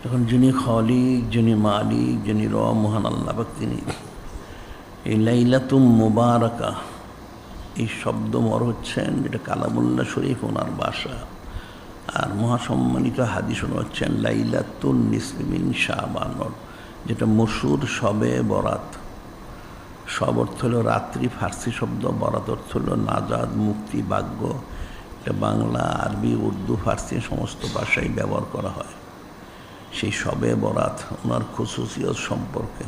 এখন যিনি খালিক, যিনি মালিক, যিনি রব মহান আল্লাহ পাক, তিনি এই লাইলাতুম মুবারাকা এই শব্দমর হচ্ছেন, যেটা কালামুল্লাহ শরীফ ওনার বাসা। আর মহাসম্মানিত হাদিস হচ্ছেন লাইলাতুন নিসফি মিন শাবান, যেটা মশহুর শবে বরাত। সব অর্থ হলো রাত্রি, ফার্সি শব্দ, বরাত অর্থ হলো নাজাদ, মুক্তি, ভাগ্য। এটা বাংলা, আরবি, উর্দু, ফার্সি সমস্ত ভাষায় ব্যবহার করা হয়। সেই শবে বরাত ওনার খুসুসিয়ত সম্পর্কে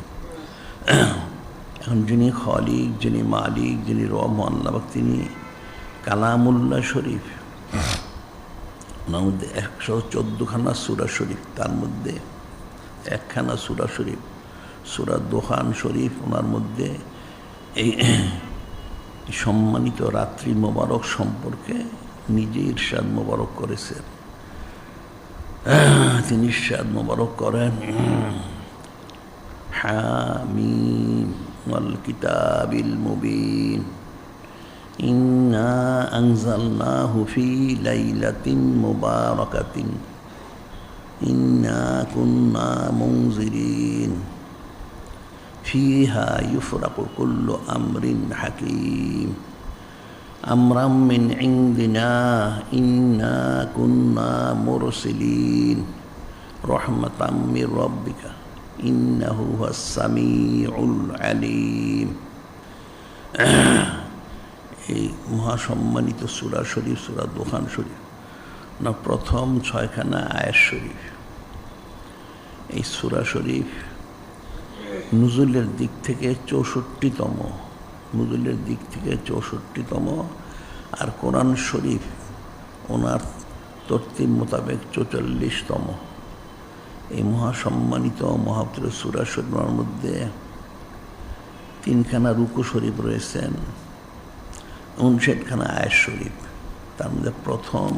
এখন যিনি খালিক, যিনি মালিক, যিনি রব আল্লাহ, তিনি কালামুল্লাহ শরীফ। ওনার মধ্যে 114খানা সূরা শরীফ, তার মধ্যে একখানা সূরা শরীফ সূরা দোহান শরীফ। ওনার মধ্যে এই সম্মানিত রাত্রি মোবারক সম্পর্কে নিজে ইরশাদ মোবারক করেছেন। তিনি ইরশাদ মোবারক করেন, হামিম ওয়াল কিতাবিল মুবিন ইন্না আনজালনাহু ফি লাইলাতিন মুবারাকাতিন ইন্না কুন্না মুনজিরিন ফিহা ইউফরাকু কুল্লু আমরিন হাকিম আমরাম মিন ইনদিনা ইন্না কুন্না মুরসিলিন রহমাতাম মির রাব্বিকা ইন্নাহু হুয়াস সামিউল আলিম। এই মহাসম্মানিত সূরা শরীফ, সূরা দোহান শরীফ না, প্রথম 6খানা আয়াত শরীফ। এই সূরা শরীফ নুজুলের দিক থেকে 64তম, নুজুলের দিক থেকে 64তম। আর কোরআন শরীফ ওনার তরতিব মোতাবেক 44তম। এই মহাসম্মানিত মহাপ্রিয় সূরা শরীফের মধ্যে 3খানা রুকু শরীফ রয়েছেন, 59খানা আয়াত শরীফ। তার মধ্যে প্রথম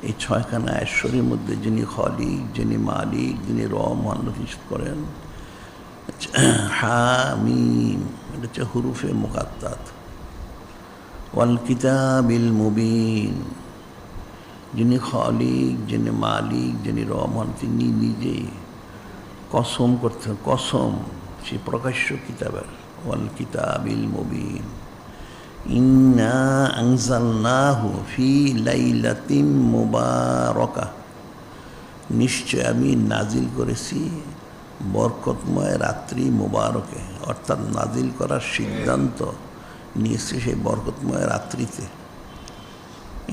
এই 6খানা আয়াত শরীফের মধ্যে যিনি খালিক, যিনি মালিক, যিনি রব মহাল্লাহ করেন হামিম, এটা হচ্ছে হুরুফে মুকাত্তাত। ওয়াল কিতাবিল মুবিন, যিনি খালিক, যিনি মালিক, যিনি রহমান, তিনি নিজেই কসম করতেন, কসম সেই প্রকাশ্য কিতাবের। ওয়াল কিতাবিল মুবিন ইন্না আনজালনাহু ফি লাইলাতিন মুবারাকা, নিশ্চয় আমি নাজিল করেছি বরকতময় রাত্রি মুবারকে। অর্থাৎ নাজিল করার সিদ্ধান্ত নিয়েছে সেই বরকতময় রাত্রিতে।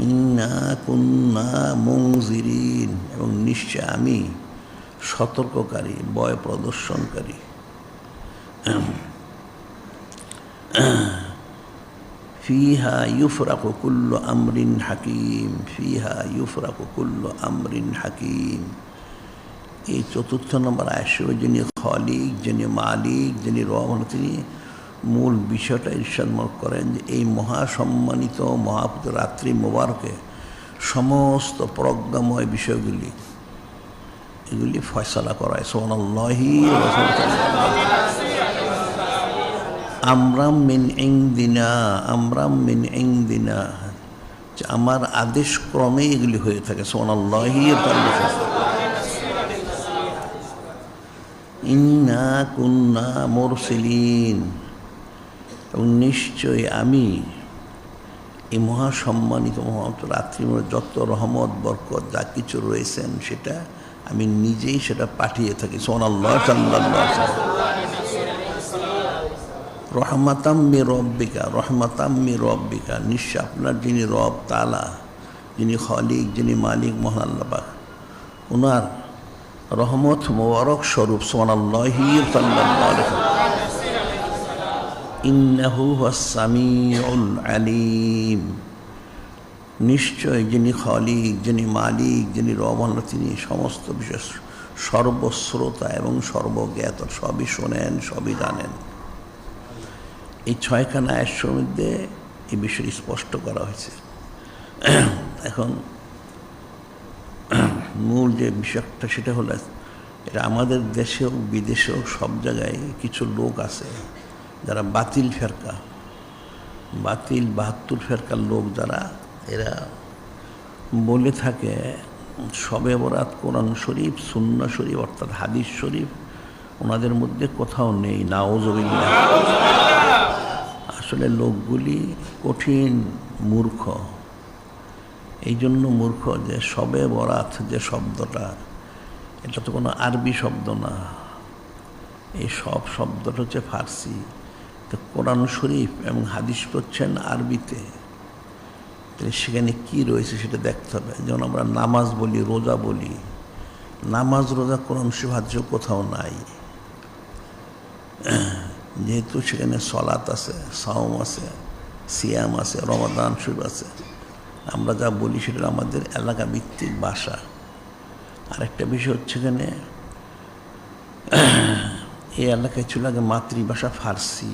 ইন্না কুন্না মুনজিরিন, এবং নিশ্চয় আমি সতর্ককারী, ভয় প্রদর্শনকারী। ফিহা ইউফরাকু কুল্লু আমরিন হাকিম, ফিহা ইউফরাকু কুল্লু আমরিন হাকিম। এই 4 নম্বর আয়াত, যিনি খালিক, যিনি মালিক, যিনি রহমান, তিনি মূল বিষয়টা ইরশাদ করেন যে এই মহাসম্মানিত মহাপুত রাত্রি মোবারকে সমস্ত প্রজ্ঞাময় বিষয়গুলি এগুলি ফয়সালা করায়। সুবহানাল্লাহি আমরাম মিন ইনদিনা, আমরাম মিন ইনদিনা, আমার আদেশ ক্রমে এগুলি হয়ে থাকে। সুবহানাল্লাহি ইন্না কুন্না মুরসিলিন, এবং নিশ্চয় আমি এই মহাসম্মানিত মহাপুত রাত্রির মধ্যে যত রহমত বরকত যা কিছু রয়েছেন সেটা আমি নিজেই সেটা পাঠিয়ে থাকি। সুবহানাল্লাহ, সাল্লাল্লাহু রহমাতাম মির রব্বিকা, রহমাতাম মির রব্বিকা, নিশ্চয় আপনার যিনি রব তাআলা, যিনি খালিক, যিনি মালিক মহান আল্লাহ পাক, ওনার রহমত মোবারক স্বরূপ। সুবহানাল্লাহি সাল্লাল্লাহু আলাইহি ইন্নাহু হুয়াস সামিউল আলিম, নিশ্চয় যিনি খালিক, যিনি মালিক, যিনি রহমান, তিনি সমস্ত বিষয় সর্বশ্রোতা এবং সর্বজ্ঞাত, সবই শোনেন, সবই জানেন। এই 6খানা আয়াতের মধ্যে এই বিষয় স্পষ্ট করা হয়েছে। এখন মূল যে বিষয়টা সেটা হলো, এটা আমাদের দেশেও বিদেশেও সব জায়গায় কিছু লোক আছে যারা বাতিল ফেরকা, বাতিল 72 ফেরকার লোক যারা, এরা বলে থাকে শবে বরাত কোরআন শরীফ, সুন্নাহ শরীফ অর্থাৎ হাদিস শরীফ ওনাদের মধ্যে কোথাও নেই। নাউজুবিল্লাহ। আসলে লোকগুলি কঠিন মূর্খ। এই জন্য মূর্খ যে শবে বরাত যে শব্দটা, এটা তো কোনো আরবি শব্দ না, এই সব শব্দটা হচ্ছে ফার্সি। তো কোরআন শরীফ এবং হাদিস পড়ছেন আরবিতে, তাহলে সেখানে কী রয়েছে সেটা দেখতে হবে। যেমন আমরা নামাজ বলি, রোজা বলি, নামাজ রোজা কোরআন শরীফ হাদিসে কোথাও নাই। যেহেতু সেখানে সলাত আছে, সাওম আছে, সিয়াম আছে, রমাদান শরীফ আছে, আমরা যা বলি সেটা আমাদের এলাকা ভিত্তিক ভাষা। আরেকটা বিষয় হচ্ছে এখানে এই এলাকায় ছিল আগে মাতৃভাষা ফার্সি।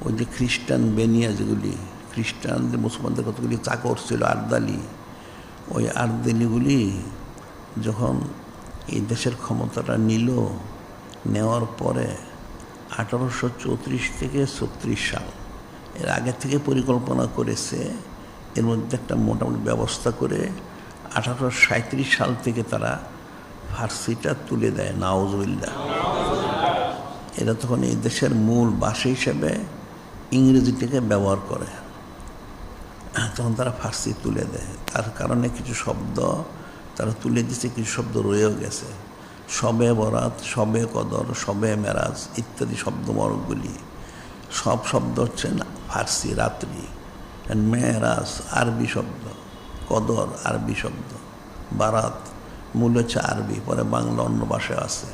ওই যে খ্রিস্টান বেনিয়া, যেগুলি খ্রিস্টানদের মুসলমানদের কতগুলি চাকর ছিল আর্দালি, ওই আর্দালিগুলি যখন এই দেশের ক্ষমতাটা নিল, নেওয়ার পরে 1834 থেকে 36 সাল এর আগে থেকে পরিকল্পনা করেছে, এর মধ্যে একটা মোটামুটি ব্যবস্থা করে 1837 সাল থেকে তারা ফার্সিটা তুলে দেয়। নাউজুবিল্লাহ। এরা তখন এই দেশের মূল ভাষা হিসেবে ইংরেজিটাকে ব্যবহার করে, তখন তারা ফার্সি তুলে দেয়। তার কারণে কিছু শব্দ তারা তুলে দিচ্ছে, কিছু শব্দ রয়েও গেছে। শবে বরাত, শবে কদর, শবে মেরাজ ইত্যাদি শব্দমর্গগুলি সব শব্দ হচ্ছে ফার্সি রাত্রি। মেরাজ আরবি শব্দ, কদর আরবি শব্দ, বারাত মূল হচ্ছে আরবি, পরে বাংলা অন্য ভাষায় আছে।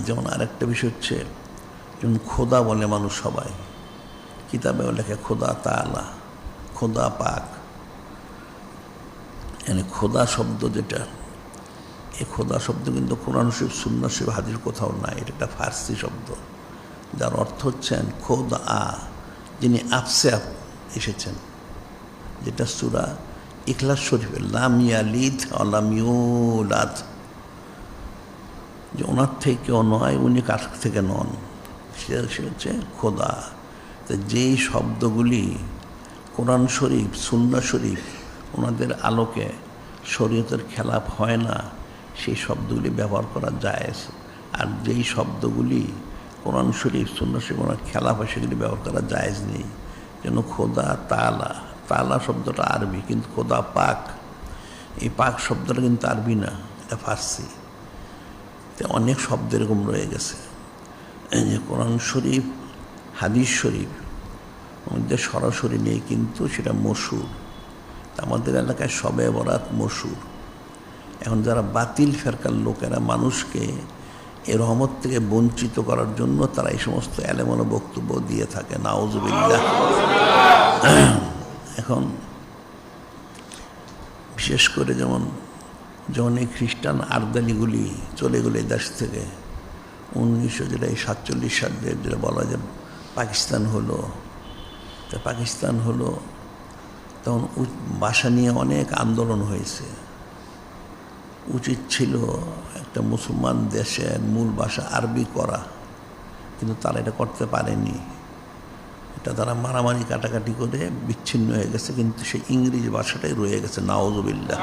যেমন আরেকটা বিষয় হচ্ছে, যেমন খোদা বলে মানুষ সবাই, কিতাবেও লেখে খোদা তাআলা, খোদা পাক। মানে খোদা শব্দ যেটা, এই খোদা শব্দ কিন্তু কোরআন শরীফ, সুন্নাহ শরীফ, হাদিস কোথাও নাই। এটা একটা ফার্সি শব্দ যার অর্থ হচ্ছেন খোদা, যিনি আপসে আপ এসেছেন, যেটা সূরা ইখলাস শরীফে লাম ইয়ালিদ ওয়া লাম ইউলাদ, যে ওনার থেকে কেউ নয়, উনি কার থেকে নন, সে হচ্ছে খোদা। তো যেই শব্দগুলি কোরআন শরীফ, সুন্নাহ শরীফ ওনাদের আলোকে শরীয়তের খেলাফ হয় না, সেই শব্দগুলি ব্যবহার করা জায়েজ। আর যেই শব্দগুলি কোরআন শরীফ, সুন্নাহ শরীফ ওনার খেলাফ হয়, সেগুলি ব্যবহার করা জায়েজ নেই। যেন খোদা তাআলা, তাআলা শব্দটা আরবি, কিন্তু খোদা পাক, এই পাক শব্দটা কিন্তু আরবি না, এটা ফার্সি। তো অনেক শব্দ এরকম রয়ে গেছে যে কোরআন শরীফ, হাদিস শরীফ মধ্যে সরাসরি নেই, কিন্তু সেটা মশহুর। আমাদের এলাকায় শবে বরাত মশহুর। এখন যারা বাতিল ফেরকার লোকেরা মানুষকে এই রহমত থেকে বঞ্চিত করার জন্য তারা এই সমস্ত এলেমনো বক্তব্য দিয়ে থাকে। নাউজুবিল্লাহ। এখন বিশেষ করে যেমন এই খ্রিস্টান আর্দালিগুলি চলে গেলো এই দেশ থেকে 1947 সালে, যেটা বলা যায় পাকিস্তান হলো। তা পাকিস্তান হলো তখন ভাষা নিয়ে অনেক আন্দোলন হয়েছে। উচিত ছিল একটা মুসলমান দেশের মূল ভাষা আরবি করা, কিন্তু তারা এটা করতে পারেনি। এটা তারা মারামারি কাটাকাটি করে বিচ্ছিন্ন হয়ে গেছে, কিন্তু সেই ইংরেজি ভাষাটাই রয়ে গেছে। নাউজুবিল্লাহ।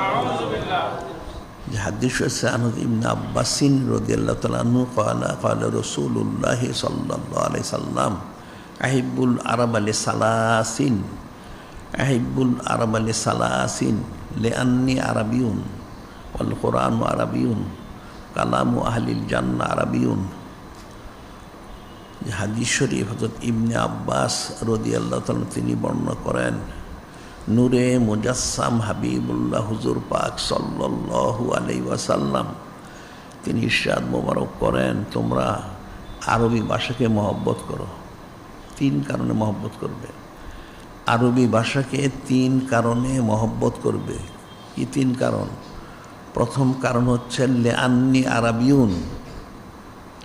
যে হাদিস আছে আনহু ইবনে আব্বাসিন রাদিয়াল্লাহু তাআলা আনহু ক্বালা রাসূলুল্লাহ সাল্লাল্লাহু আলাইহি সাল্লাম আহিব্বুল আরাব লিসালাসিন, আহিব্বুল আরাব লিসালাসিন লিআন্নি আরাবিয়ুন ওয়াল কুরআনু আরাবিয়ুন কালামু আহলিল জান্নাহ আরাবিয়ুন। যে হাদিস শরীফ হযরত ইবনে আব্বাস রাদিয়াল্লাহু তাআলা তিনি বর্ণনা করেন, নূরে মুজাসসাম হাবিবুল্লাহ হুজুর পাক সাল্লাল্লাহু আলাইহি ওয়াসাল্লাম তিনি ইরশাদ মোবারক করেন, তোমরা আরবি ভাষাকে মহব্বত করো। 3 কারণে মহব্বত করবে। আরবি ভাষাকে 3 কারণে মহব্বত করবে। কি 3 কারণ? প্রথম কারণ হচ্ছে লিআন্নি আরাবিয়ুন,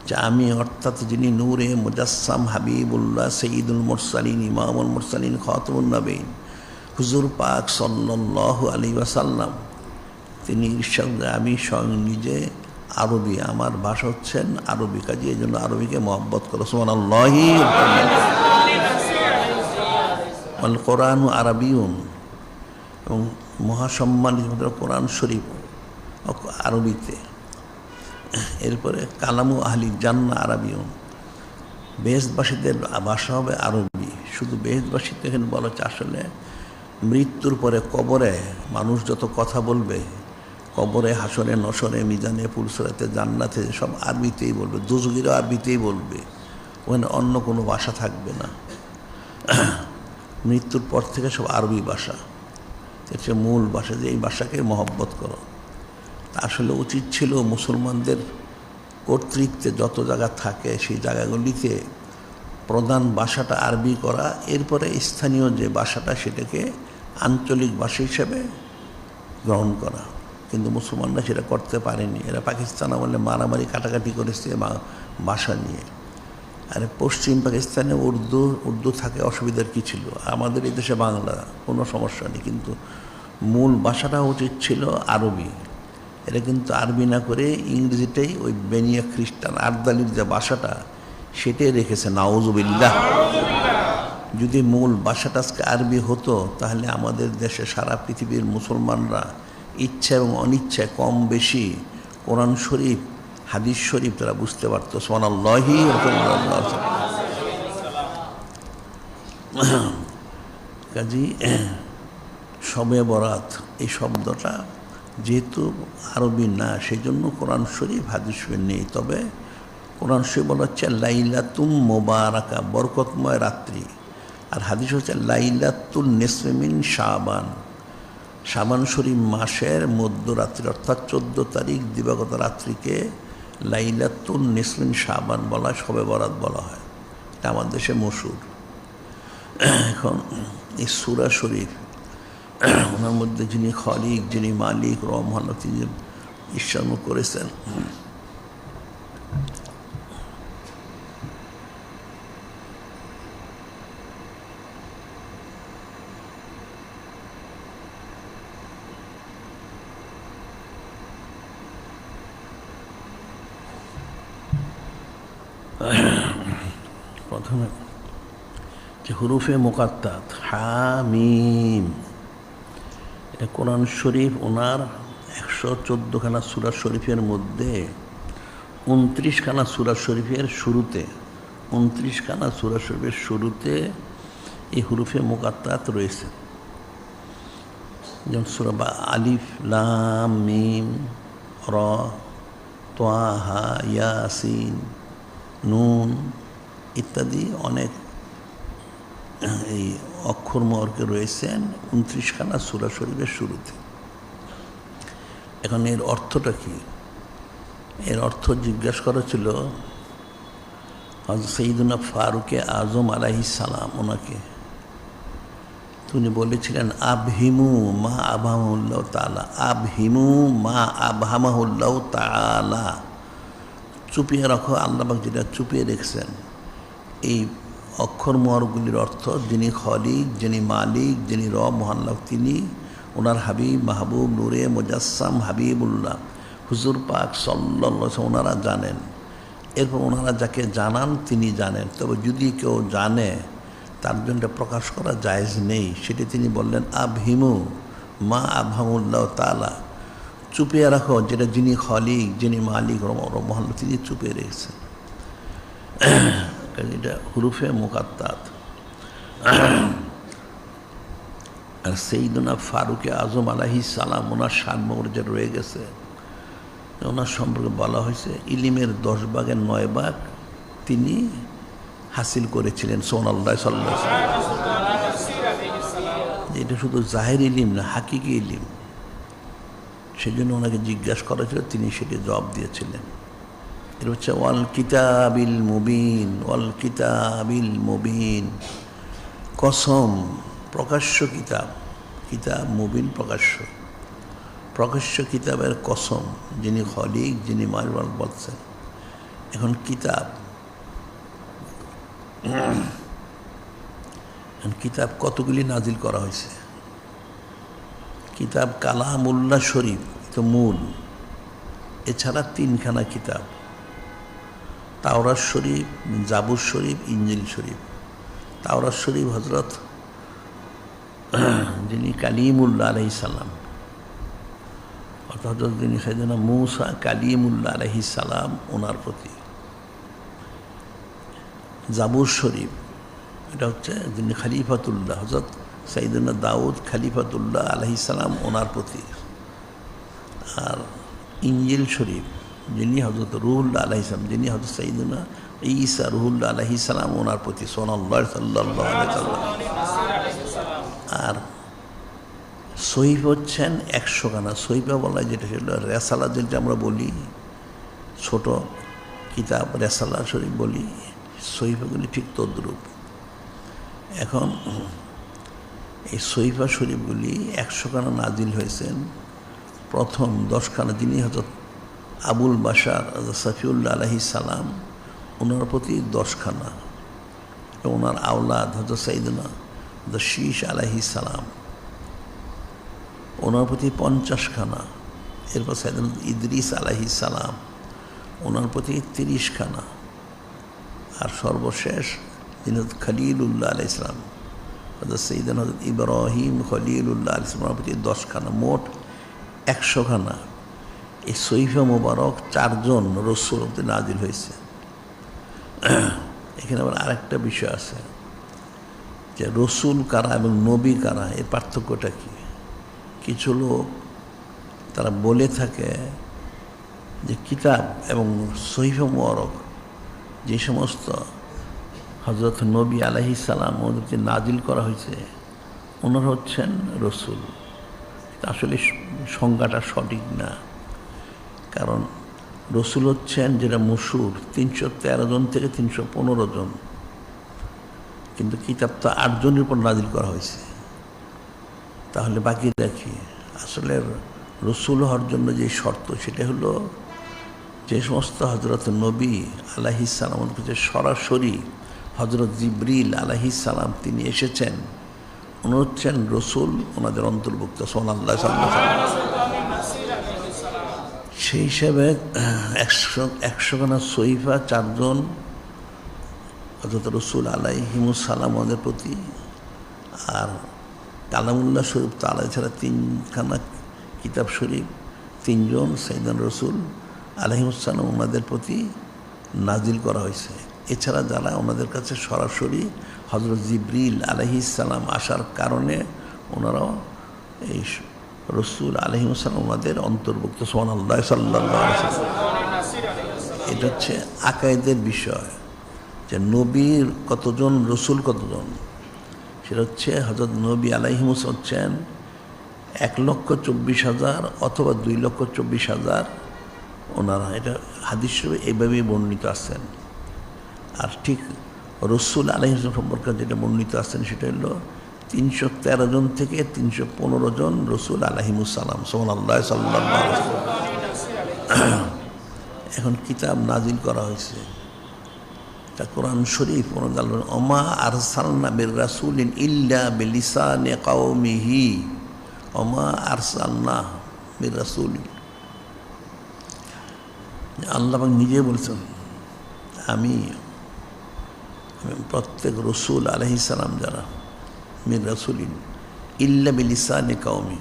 যে আমি অর্থাৎ যিনি নূরে মুজাসসাম হাবিবুল্লাহ সাইয়্যিদুল মুরসালিন ইমামুল মুরসালিন খাতামুন নবীন হুজুর পাক সাল্লাল্লাহু আলাইহি ওয়াসাল্লাম তিনি ইরশাদ, আমি স্বয়ং নিজে আরবি, আমার ভাষা হচ্ছেন আরবি, কাজে এই জন্য আরবিকে মহব্বত করো। সুবহানাল্লাহি ওয়াল কোরআনু আরাবিয়ুন, এবং মহাসম্মানিত কোরআন শরীফ আরবিতে। এরপরে কালামু আহলি জান্নাহ আরবিয়ুন, বেহেশতবাসীদের ভাষা হবে আরবি। শুধু বেহেশতবাসীতে এখানে বলা হচ্ছে আসলে মৃত্যুর পরে কবরে মানুষ যত কথা বলবে, কবরে, হাসরে, নসরে, মিজানে, পুলসরাতে, জান্নাতে সব আরবিতেই বলবে, দুজগিরও আরবিতেই বলবে, ওখানে অন্য কোনো ভাষা থাকবে না। মৃত্যুর পর থেকে সব আরবি ভাষা, হচ্ছে মূল ভাষা, যে এই ভাষাকে মহব্বত করো। আসলে উচিত ছিল মুসলমানদের কর্তৃত্বে যত জায়গা থাকে সেই জায়গাগুলিতে প্রধান ভাষাটা আরবি করা, এরপরে স্থানীয় যে ভাষাটা সেটাকে আঞ্চলিক ভাষা হিসেবে গ্রহণ করা। কিন্তু মুসলমানরা সেটা করতে পারেনি। এরা পাকিস্তান আমলে মারামারি কাটাকাটি করেছে ভাষা নিয়ে। আর পশ্চিম পাকিস্তানে উর্দু থাকে, অসুবিধার কী ছিল? আমাদের এই দেশে বাংলা, কোনো সমস্যা নেই, কিন্তু মূল ভাষাটা উচিত ছিল আরবি। এটা কিন্তু আরবি না করে ইংরেজিটাই ওই বেনিয়া খ্রিস্টান আর্দালির যে ভাষাটা সেটাই রেখেছে, নাউজুবিল্লাহ। যদি মূল ভাষাটা আজকে আরবি হতো তাহলে আমাদের দেশে সারা পৃথিবীর মুসলমানরা ইচ্ছা এবং অনিচ্ছায় কম বেশি কোরআন শরীফ, হাদিস শরীফ তারা বুঝতে পারত। সুবহানাল্লাহি ওয়া বিহামদিহি। কাজী শবে বরাত এই শব্দটা যেহেতু আরবি না, সেই জন্য কোরআন শরীফ হাদিস শরীফ নেই। তবে কোরআন শরীফ বলা হচ্ছে লাইলাতুম মুবারাকা, বরকতময় রাত্রি। আর হাদিস হচ্ছে লাইলাতুল নিসফি মিন শাবান, শাবান শরীফ মাসের মধ্যরাত্রি অর্থাৎ 14 তারিখ দিবাগত রাত্রিকে লাইলাতুল নিসফি মিন শাবান বলা হয়, শবে বরাত বলা হয়। এটা আমার দেশে মশহুর। এখন এই সূরা শরীফ, ওনার মধ্যে যিনি খালিক, যিনি মালিক, রহমান, তিনি ঈশ্বর করেছেন, প্রথমে যে হুরুফে মুকাত্তাত হামিম, এটা কোরআন শরীফ ওনার 114খানা সূরা শরীফের মধ্যে 29খানা সূরা শরীফের শুরুতে, 29খানা সূরা শরীফের শুরুতে এই হুরুফে মুকাত্তাত রয়েছে। যেমন সূরা আলিফ, লাম, মিম, র, তাহা, ইয়াসিন, নুন ইত্যাদি অনেক এই অক্ষর মহরকে রয়েছেন 29খানা সূরা শরীফের শুরুতে। এখন এর অর্থটা কি? এর অর্থ জিজ্ঞাসা করা ছিল হযরত সাইয়্যিদুনা ফারুকে আজম আলাইহিস সালাম, ওনাকে। তিনি বলেছিলেন আবহিমু মা আবহামাহুল্লাহ তাআলা, আবহিমু মা আবহামাহুল্লাহ তাআলা, চুপিয়ে রাখো আল্লাহ পাক যেটা চুপিয়ে রেখেছেন। এই অক্ষর মোহরগুলির অর্থ যিনি খালিক, যিনি মালিক, যিনি রব মহাল্লাহ, তিনি ওনার হাবিব, মাহবুব, নূরে মুজাসসাম হাবিবুল্লাহ হুজুর পাক সাল্লাল্লাহু আলাইহি ওয়াসাল্লাম ওনারা জানেন। এরপর ওনারা যাকে জানান তিনি জানেন। তবে যদি কেউ জানে তার জন্য প্রকাশ করা জায়েজ নেই। সেটি তিনি বললেন আবহিমু মা আবহামুল্লাহ তাআলা, চুপিয়ে রাখো যেটা যিনি খালিক, যিনি মালিক, রব মহাল্লাহ, তিনি চুপিয়ে রেখেছেন। এটা হুরুফে মুকাত্তাত। আর সাইয়্যিদুনা ফারুকে আজম আলাইহিস সালাম, ওনার শান মর্যাদা রয়ে গেছে। ওনার সম্পর্কে বলা হয়েছে ইলিমের 10 ভাগের 9 ভাগ তিনি হাসিল করেছিলেন। সুবহানাল্লাহ সাল্লাল্লাহু আলাইহি ওয়াসাল্লাম। এটা শুধু জাহির ইলিম না, হাকিকি ইলিম। সেজন্য ওনাকে জিজ্ঞাসা করা ছিল, তিনি সেটি জবাব দিয়েছিলেন। এটা হচ্ছে ওয়াল কিতাবিল মুবিন, ওয়াল কিতাবিল মুবিন, কসম প্রকাশ্য কিতাব, কিতাব মুবিন প্রকাশ্য, প্রকাশ্য কিতাবের কসম, যিনি খালিক, যিনি মালিক বলছেন। এখন কিতাব, কিতাব কতগুলি নাজিল করা হয়েছে? কিতাব কালামুল্লাহ শরীফ তো মূল, এছাড়া 3খানা কিতাব, তাওরাত শরীফ, জাবুর শরীফ, ইনজিল শরীফ। তাওরাত শরীফ হযরত যিনি কালিমুল্লাহ আলাইহিস সালাম অর্থাৎ হযরত যিনি সাইয়েদনা মূসা কালিমুল্লাহ আলাইহিস সালাম ওনার প্রতি। জাবুর শরীফ এটা হচ্ছে যিনি খলিফাতুল্লাহ হযরত সাইয়েদনা দাউদ খলিফাতুল্লাহ আলাইহিস সালাম ওনার প্রতি। আর ইনজিল শরীফ যিনি হযরত রুহুল্লাহ আলাইহিস সালাম, যিনি হযরত সাইয়েদনা ঈসা রুহুল্লাহ আলাইহিস সালাম ওনার প্রতি সাল্লাল্লাহু আলাইহি ওয়াসাল্লাম। আর সহিফ হচ্ছেন 100 খানা। সহিফা বলা যেটা ছিল রেসালা, যেটা আমরা বলি ছোট কিতাব রেসালা শরীফ বলি, সহিফাগুলি ঠিক তদ্রূপ। এখন এই সহিফা শরীফগুলি 100 খানা নাজিল হয়েছেন। প্রথম 10 খানা যিনি হযরত আবুল বাশার সাফিউল্লাহ আলাইহিস সালাম ওনার প্রতি 10 খানা, ওনার আওলাদ হযরত সাইয়েদনা শীশ আলাইহিস সালাম ওনার প্রতি 50 খানা। এরপর সাইয়েদনা ইদ্রিস আলাইহিস সালাম ওনার প্রতি 30 খানা। আর সর্বশেষ যিনি খলিলুল্লাহ আলাইহিস সালাম হযরত সাইয়েদনা ইব্রাহিম খলিলুল্লাহ আলাইহিস সালামের প্রতি 10 খানা, মোট 100 খানা। এই সহিফা মোবারক 4 জন রসুল নাজিল হয়েছে। এখানে আবার আরেকটা বিষয় আছে যে রসুল কারা এবং নবী কারা, এর পার্থক্যটা কি। কিছু লোক তারা বলে থাকে যে কিতাব এবং সহিফা মোবারক যে সমস্ত হযরত নবী আলাইহিস সালাম ওদেরকে নাজিল করা হয়েছে ওনারা হচ্ছেন রসুল। আসলে সংজ্ঞাটা সঠিক না, কারণ রসুল হচ্ছেন যেটা মশহুর 313 জন থেকে 315 জন, কিন্তু কিতাব তো 8 জনের উপর নাজিল করা হয়েছে। তাহলে বাকি দেখি আসলে রসুল হওয়ার জন্য যে শর্ত সেটা হলো যে সমস্ত হযরত নবী আলাইহিস সালামের কাছে সরাসরি হযরত জিবরিল আলাইহিস সালাম তিনি এসেছেন, উনি হচ্ছেন রসুল, ওনাদের অন্তর্ভুক্ত সাল্লাল্লাহু আলাইহি ওয়াসাল্লাম। সেই হিসাবে 100 খানা সহিফা 4 জন হযরত রসুল আলাইহিমুস সালাম ওদের প্রতি, আর কালামুল্লাহ শরীফ তালা ছাড়া 3 খানা কিতাব শরীফ 3 জন সাইয়েদনা রসুল আলাইহিমুস সালাম ওনাদের প্রতি নাজিল করা হয়েছে। এছাড়া যারা ওনাদের কাছে সরাসরি হযরত জিবরিল আলাইহিস সালাম আসার কারণে ওনারাও এই রসুল আলাইহিস সালাম ওনাদের অন্তর্ভুক্ত সাল্লাল্লাহু আলাইহি ওয়াসাল্লাম। এটা হচ্ছে আকায়েদের বিষয় যে নবীর কতজন রসুল কতজন, সেটা হচ্ছে হযরত নবী আলাইহিস হচ্ছেন 1,24,000 অথবা 2,24,000 ওনারা। এটা হাদিস এইভাবেই বর্ণিত আছেন। আর ঠিক রসুল আলাইহিস সম্পর্কে যেটা বর্ণিত আছেন সেটা হলো 313 জন থেকে 315 জন রসুল আলাইহিমুস সালাম সাল্লাল্লাহু আলাইহি ওয়াসাল্লাম। এখন কিতাব নাজিল করা হয়েছে, তা কোরআন শরীফ ওমা আরসালনা বির রাসূলিন ইল্লা বিলিসানি কওমিহি, ওমা আরসালনা বির রাসূলিন। আল্লাহ পাক নিজে বলছেন আমি প্রত্যেক রসুল আলাইহিস সালাম যারা মির রাসূলিন ইল্লা বিলিসানি কওমি,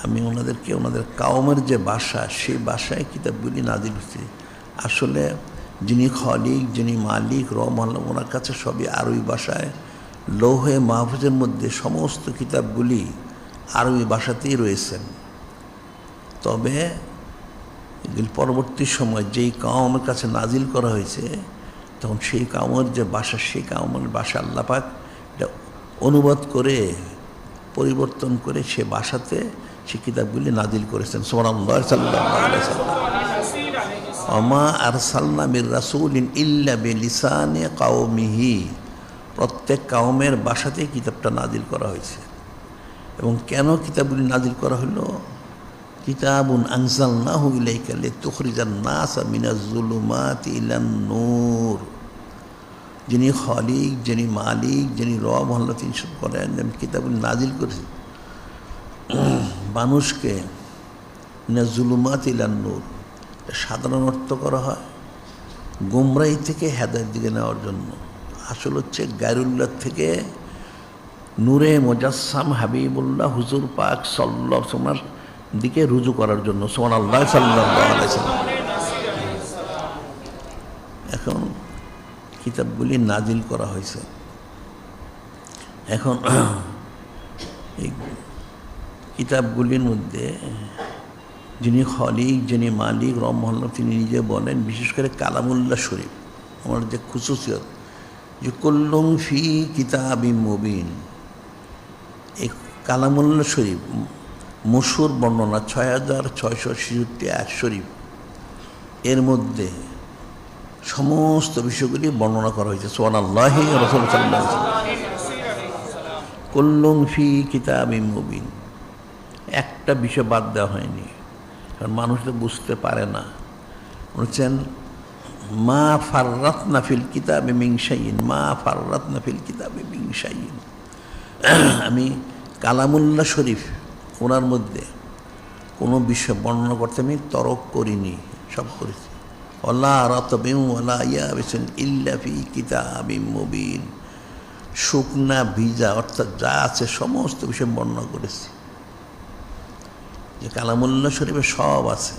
আমি ওনাদেরকে ওনাদের কাওমের যে ভাষা সেই ভাষায় কিতাবগুলি নাজিল হচ্ছে। আসলে যিনি খলিক, যিনি মালিক রহমান, ওনার কাছে সবই আরবি ভাষায়, লৌহে মাহফুজের মধ্যে সমস্ত কিতাবগুলি আরবি ভাষাতেই রয়েছেন। তবে পরবর্তী সময় যেই কাওমের কাছে নাজিল করা হয়েছে তখন সেই কাওমের যে ভাষা, সেই কাওমের ভাষা আল্লাহ পাক এটা অনুবাদ করে পরিবর্তন করে সে ভাষাতে সে কিতাবগুলি নাজিল করেছেন সাল্লাল্লাহু আলাইহি ওয়াসাল্লাম। ওমা আরসালনা মির রাসূলিন ইল্লা বিলিসানি কওমিহি, প্রত্যেক কাওমের ভাষাতে কিতাবটা নাজিল করা হয়েছে। এবং কেন কিতাবগুলি নাজিল করা হলো? কিতাবুন আনজালনাহু ইলাইকা লিতুখরিজান নাসা মিনাজ যুলুমাতি ইলান নূর। যিনি খলিক, যিনি মালিক, যিনি রব আল্লাহ তিনি সব করেন, কিতাবগুলি নাজিল করেছে মানুষকে মিনাজ যুলুমাতি ইলান নূর। সাধারণ অর্থ করা হয় গুমরাহি থেকে হেদায়েতের দিকে নেওয়ার জন্য। আসল হচ্ছে গায়রুল্লাহ থেকে নূরে মুজাসসাম হাবিবুল্লাহ হুজুর পাক সাল্লাল্লাহু আলাইহি ওয়াসাল্লাম দিকে রুজু করার জন্য। সুবহানাল্লাহ সাল্লাল্লাহু আলাইহি ওয়াসাল্লাম। এখন কিতাবগুলি নাজিল করা হয়েছে। এখন এই কিতাবগুলির মধ্যে যিনি খলিক, যিনি মালিক রহমাল্লাহ, তিনি নিজে বলেন, বিশেষ করে কালামুল্লাহ শরীফ আমার যে খুসুসিয়ত, যে কুল্লুম ফি কিতাবিম মুবিন, এই কালামুল্লাহ শরীফ মশহুর বর্ণনা ৬৬৬৬ আয়াত শরীফ, এর মধ্যে সমস্ত বিষয়গুলি বর্ণনা করা হয়েছে। সুবহানাল্লাহি রাসূল সাল্লাল্লাহু আলাইহি ওয়াসাল্লাম কুল্লুম ফি কিতাবিম মুবিন, একটা বিষয় বাদ দেওয়া হয়নি। কারণ মানুষ তো বুঝতে পারে না, বলছেন মা ফাররাতনা ফিল কিতাবি মিন শাইইন, মা ফাররাতনা ফিল কিতাবি মিন শাইইন। আমি কালামুল্লাহ শরীফ ওনার মধ্যে কোনো বিষয় বর্ণনা করতে আমি তরক করিনি, সব করেছি। ওয়ালা রাতবিন ওয়ালা ইয়াবিসিন ইল্লা ফি কিতাবিম মুবিন, শুকনা ভিজা অর্থাৎ যা আছে সমস্ত বিষয় বর্ণনা করেছি। যে কালামুল্লাহ শরীফে সব আছে।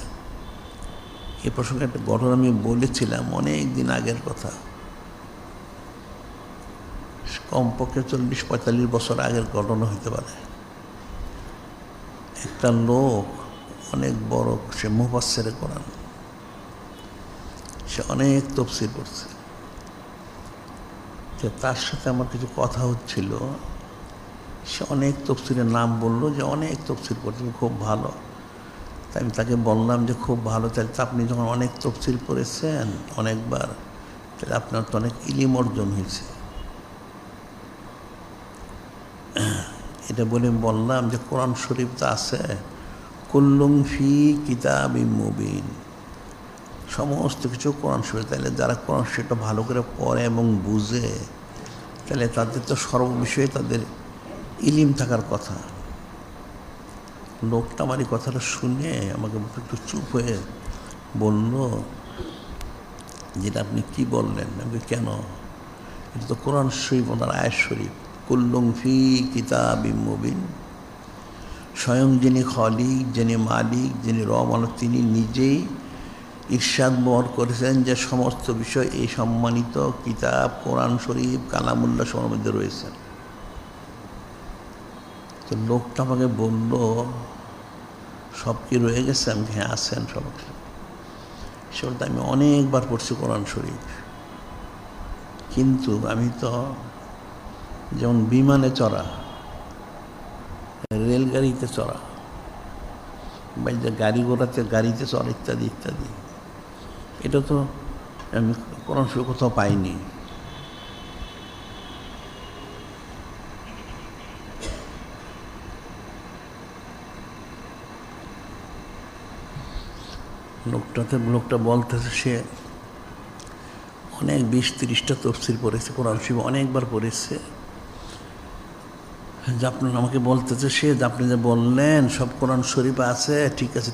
এ প্রসঙ্গে একটা ঘটনা আমি বলেছিলাম অনেক দিন আগের কথা, কমপক্ষে 40-45 বছর আগের ঘটনা হইতে পারে। একটা লোক অনেক বড়, সে মুফাসসিরে কোরআন, সে অনেক তাফসীর করছে। তার সাথে আমার কিছু কথা হচ্ছিল, সে অনেক তাফসীরের নাম বললো, যে অনেক তাফসীর করছে, খুব ভালো। তাই আমি তাকে বললাম যে খুব ভালো, তাহলে তো আপনি যখন অনেক তাফসীর করেছেন অনেকবার, তাহলে আপনার তো অনেক ইলম অর্জন হয়েছে। এটা বলে বললাম যে কোরআন শরীফ তো আছে কুল্লুম ফি কিতাবিম মুবিন, সমস্ত কিছু কোরআন শরীফ। তাহলে যারা কোরআন শরীফটা ভালো করে পড়ে এবং বুঝে, তাহলে তাদের তো সর্ববিষয়ে তাদের ইলিম থাকার কথা। লোকটা আমার এই কথাটা শুনে আমাকে একটু চুপ হয়ে বলল, যেটা আপনি কি বললেন? আমি কেন? এটা তো কোরআন শরীফ, ওনার আয়াত শরীফ, কুল্লুম ফি কিতাবিম মুবিন। স্বয়ং যিনি খলিক, যিনি মালিক, যিনি রহমান, তিনি নিজেই ইরশাদ বহন করেছেন যে সমস্ত বিষয় এই সম্মানিত কিতাব কোরআন শরীফ কালামুল্লাহ শরীফের মধ্যে রয়েছে। তো লোকটা আমাকে বলল, সব কি রয়ে গেছে? আমি হ্যাঁ আছেন সব। সে বলতে আমি অনেকবার পড়ছি কোরআন শরীফ, কিন্তু আমি তো যেমন বিমানে চড়া, রেলগাড়িতে চড়া, বা যে গাড়ি ঘোড়াতে গাড়িতে চড়া ইত্যাদি ইত্যাদি, এটা তো আমি কোরআন শরীফ কোথাও পাইনি। লোকটা বলতেছে সে অনেক 20-30টা তাফসীর পড়েছে, কোরআন শরীফ অনেকবার পড়েছে। যে আপনার আমাকে বলতেছে সে, যে আপনি যে বললেন সব কোরআন শরীফ আছে, ঠিক আছে,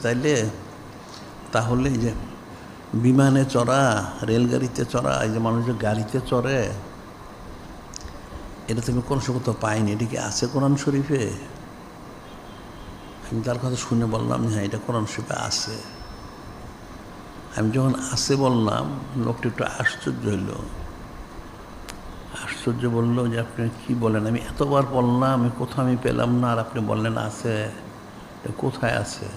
তাহলে যে বিমানে চড়া, রেলগাড়িতে চড়া, এই যে মানুষ যে গাড়িতে চড়ে, এটা তো আমি কোনো কোথাও পাইনি, এটা কি আছে কোরআন শরীফে? আমি তার কথা শুনে বললাম, হ্যাঁ এটা কোরআন শরীফে আছে। আমি যখন আছে বললাম, লোকটা একটু আশ্চর্য হইল, আশ্চর্য বললো যে আপনি কি বলেন? আমি এতবার বললাম, আমি কোথাও আমি পেলাম না, আর আপনি বললেন আছে, কোথায় আছে?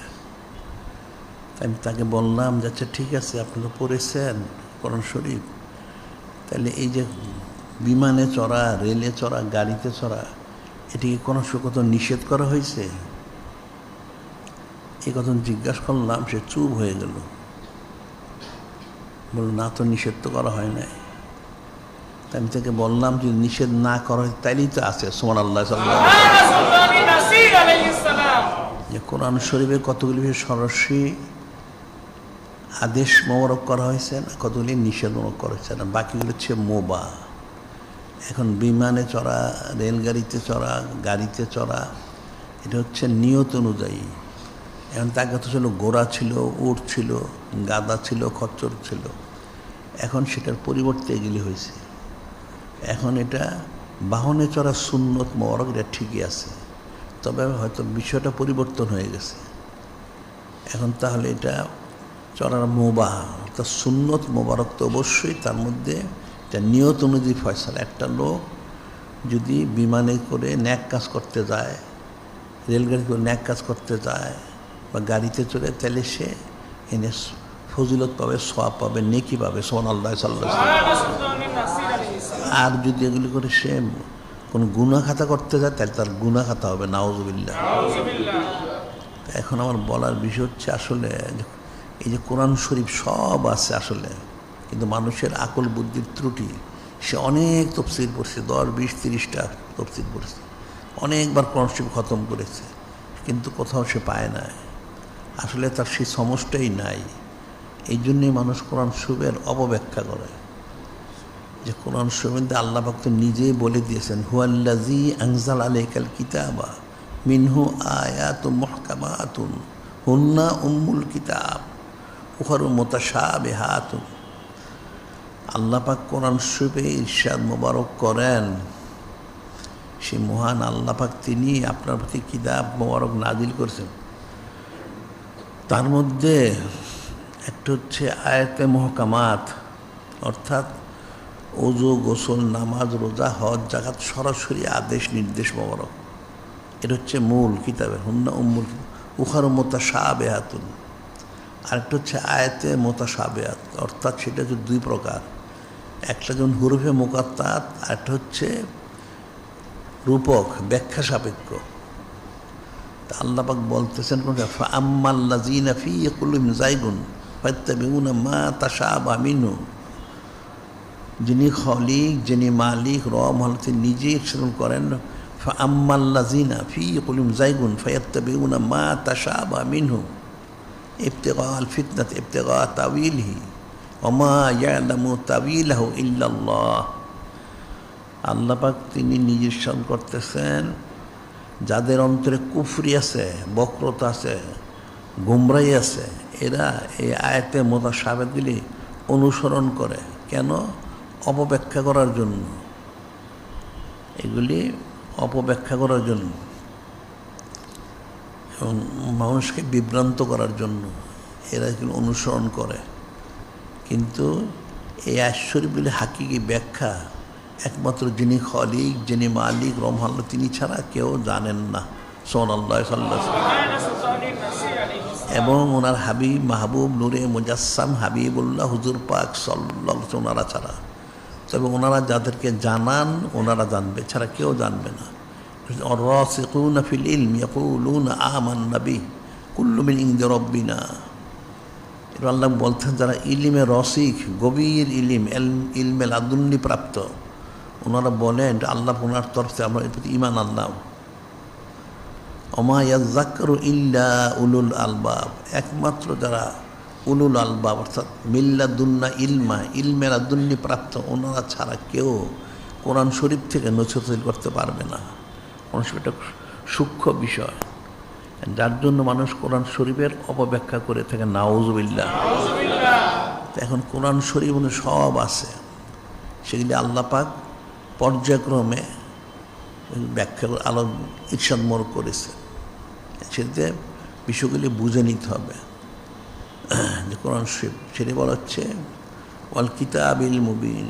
আমি তাকে বললাম যে আচ্ছা ঠিক আছে, আপনি তো পড়েছেন কোরআন শরীফ, তাহলে এই যে বিমানে চড়া, রেলে চড়া, গাড়িতে চড়া, এটিকে কোনো কোথাও নিষেধ করা হয়েছে? এই কথা জিজ্ঞাসা করলাম, সে চুপ হয়ে গেল, বলল না তো, নিষেধ তো করা হয় নাই। আমি তাকে বললাম যদি নিষেধ না করা হয় তাইলেই তো আছে। সুবহানাল্লাহ সাল্লাল্লাহু আলাইহি ওয়াসাল্লাম যে কোরআন শরীফে কতগুলি সরাসরি আদেশ মোবারক করা হয়েছে, কতগুলি নিষেধ মোবারক করা হয়েছে, না বাকিগুলো হচ্ছে মোবা। এখন বিমানে চড়া, রেলগাড়িতে চড়া, গাড়িতে চড়া, এটা হচ্ছে নিয়ত অনুযায়ী। এখন তার কথা ছিল ঘোড়া ছিল, উট ছিল, গাধা ছিল, খচ্চর ছিল, এখন সেটার পরিবর্তে এগুলি হয়েছে। এখন এটা বাহনে চড়া সুন্নত মোবারক, এটা ঠিকই আছে, তবে হয়তো বিষয়টা পরিবর্তন হয়ে গেছে। এখন তাহলে এটা চলার মুবাহ, অর্থাৎ সুন্নত মোবারক তো অবশ্যই, তার মধ্যে এটা নিয়ত অনুযায়ী ফয়সালা। একটা লোক যদি বিমানে করে ন্যাক কাজ করতে যায়, রেলগাড়ি করে ন্যাক কাজ করতে যায়, বা গাড়িতে চড়ে, তাহলে সে এনে ফজিলত পাবে, সওয়াব পাবে, নেকি পাবে, সুবহানাল্লাহ সাল্লাল্লাহু আলাইহি ওয়াসাল্লাম। আর যদি এগুলি করে সে কোনো গুনাহ খাতা করতে যায়, তাহলে তার গুনাহ খাতা হবে, নাউজুবিল্লাহ। এখন আমার বলার বিষয় হচ্ছে, আসলে এই যে কোরআন শরীফ সব আছে আসলে, কিন্তু মানুষের আকল বুদ্ধির ত্রুটি, সে অনেক তফসির পড়ছে, 10, 20, 30টা তফসির পড়ছে, অনেকবার কোরআন শরীফ খতম করেছে, কিন্তু কোথাও সে পায় না। আসলে তার সেই সমস্যাই নাই। এই জন্যেই মানুষ কোরআন শরীফের অপব্যাখ্যা করে, যে কোরআন শরীফে আল্লাহ পাক তো নিজেই বলে দিয়েছেন, হুয়াল্লাযী আনজালা আলাইকাল কিতাবা মিনহু আয়াতুম মুহকামাতুন হুন্না উম্মুল কিতাব উখারু মুতাশাবিহাতুন। আল্লাহ পাক কোরআন শরীফে ইরশাদ মোবারক করেন, সেই মহান আল্লাহ পাক তিনি আপনার প্রতি কিতাব মোবারক নাজিল করেছেন, তার মধ্যে একটা হচ্ছে আয়াতে মুহকামাত, অর্থাৎ ওযু, গোসল, নামাজ, রোজা, হজ, যাকাত সরাসরি আদেশ নির্দেশ মোবারক, এটা হচ্ছে মূল কিতাবের, হুন্না উম্মুল উখারু মুতাশাবিহাতুন। আরেকটা হচ্ছে আয়াতে মুতাশাবিহাত, অর্থাৎ সেটা হচ্ছে 2 প্রকার, একটা যেমন হুরুফে মুকাত্তাত, আরেকটা হচ্ছে রূপক, ব্যাখ্যা সাপেক্ষ। তা আল্লাহ পাক বলতেছেন, ফাআম্মাল্লাযীনা ফী কুলুবিহিম যায়গুন ফায়াত্তাবিউনা মা তাশাবাহা মিনহু। যিনি খলিক, যিনি মালিক, রব নিজেই ইরশাদ করেন, ফাআম্মাল্লাযীনা ফী কুলুবিহিম যায়গুন ফায়াত্তাবিউনা মা তাশাবাহা মিনহু ইবতিগাআল ফিতনাতি ইবতিগাআ তাওয়িলিহি ওয়া মা ইয়ালামু তাওয়িলাহু ইল্লাল্লাহ। আল্লাহ পাক তিনি নিজে ইরশাদ করতেছেন, যাদের অন্তরে কুফরি আছে, বক্রতা আছে, গুমরাহি আছে, এরা এই আয়াতে মুতাশাবিহগুলি অনুসরণ করে। কেন? অপব্যাখ্যা করার জন্য, এগুলি অপব্যাখ্যা করার জন্য এবং মানুষকে বিভ্রান্ত করার জন্য এরা এগুলো অনুসরণ করে। কিন্তু এই আয়াতগুলি হাকিকি ব্যাখ্যা একমাত্র যিনি খলিক, যিনি মালিক, রহমান, তিনি ছাড়া কেউ জানেন না, সুবহানাল্লাহ সাল্লাল্লাহু আলাইহি ওয়াসাল্লাম। এবং ওনার হাবিব, মাহবুব, নূরে মুজাসসাম হাবিবুল্লাহ হুজুর পাক সাল্লাল্লাহু আলাইহি ওয়াসাল্লাম ওনারা ছাড়া, তবে ওনারা যাদেরকে জানান ওনারা জানবে, ছাড়া কেউ জানবে না। আর-রাসিখুনা ফিল ইলম ইয়াকুলুনা আমান্না বিহি কুল্লু মিন ইনদি রাব্বিনা। এটা আল্লাহ বলতেন, যারা ইলমে রসিক, গভীর ইলমে লাদুন্নি প্রাপ্ত, ওনারা বলেন আল্লাহ ওনার তরফ থেকে আমরা এর প্রতি ঈমান আনলাম। ওমা ইয়াযাক্কারু ইল্লা উলুল আলবাব, একমাত্র যারা উলুল আলবাব, অর্থাৎ মিল্লাদুন্না ইলমা, ইলমে লাদুন্নি প্রাপ্ত, ওনারা ছাড়া কেউ কোরআন শরীফ থেকে নসিহত করতে পারবে না। কোরআন শরীফ একটা সূক্ষ্ম বিষয়, যার জন্য মানুষ কোরআন শরীফের অপব্যাখ্যা করে থাকে, নাউজুবিল্লাহ। এখন কোরআন শরীফ সব আছে, সেগুলি আল্লাহ পাক পর্যায়ক্রমে ব্যাখ্যা আলো ইরশাদ মোর করেছে, সেটাতে বিষয়গুলি বুঝে নিতে হবে। যে কোরআন শরীফ সেটি বলা হচ্ছে ওয়াল কিতাবিল মুবিন,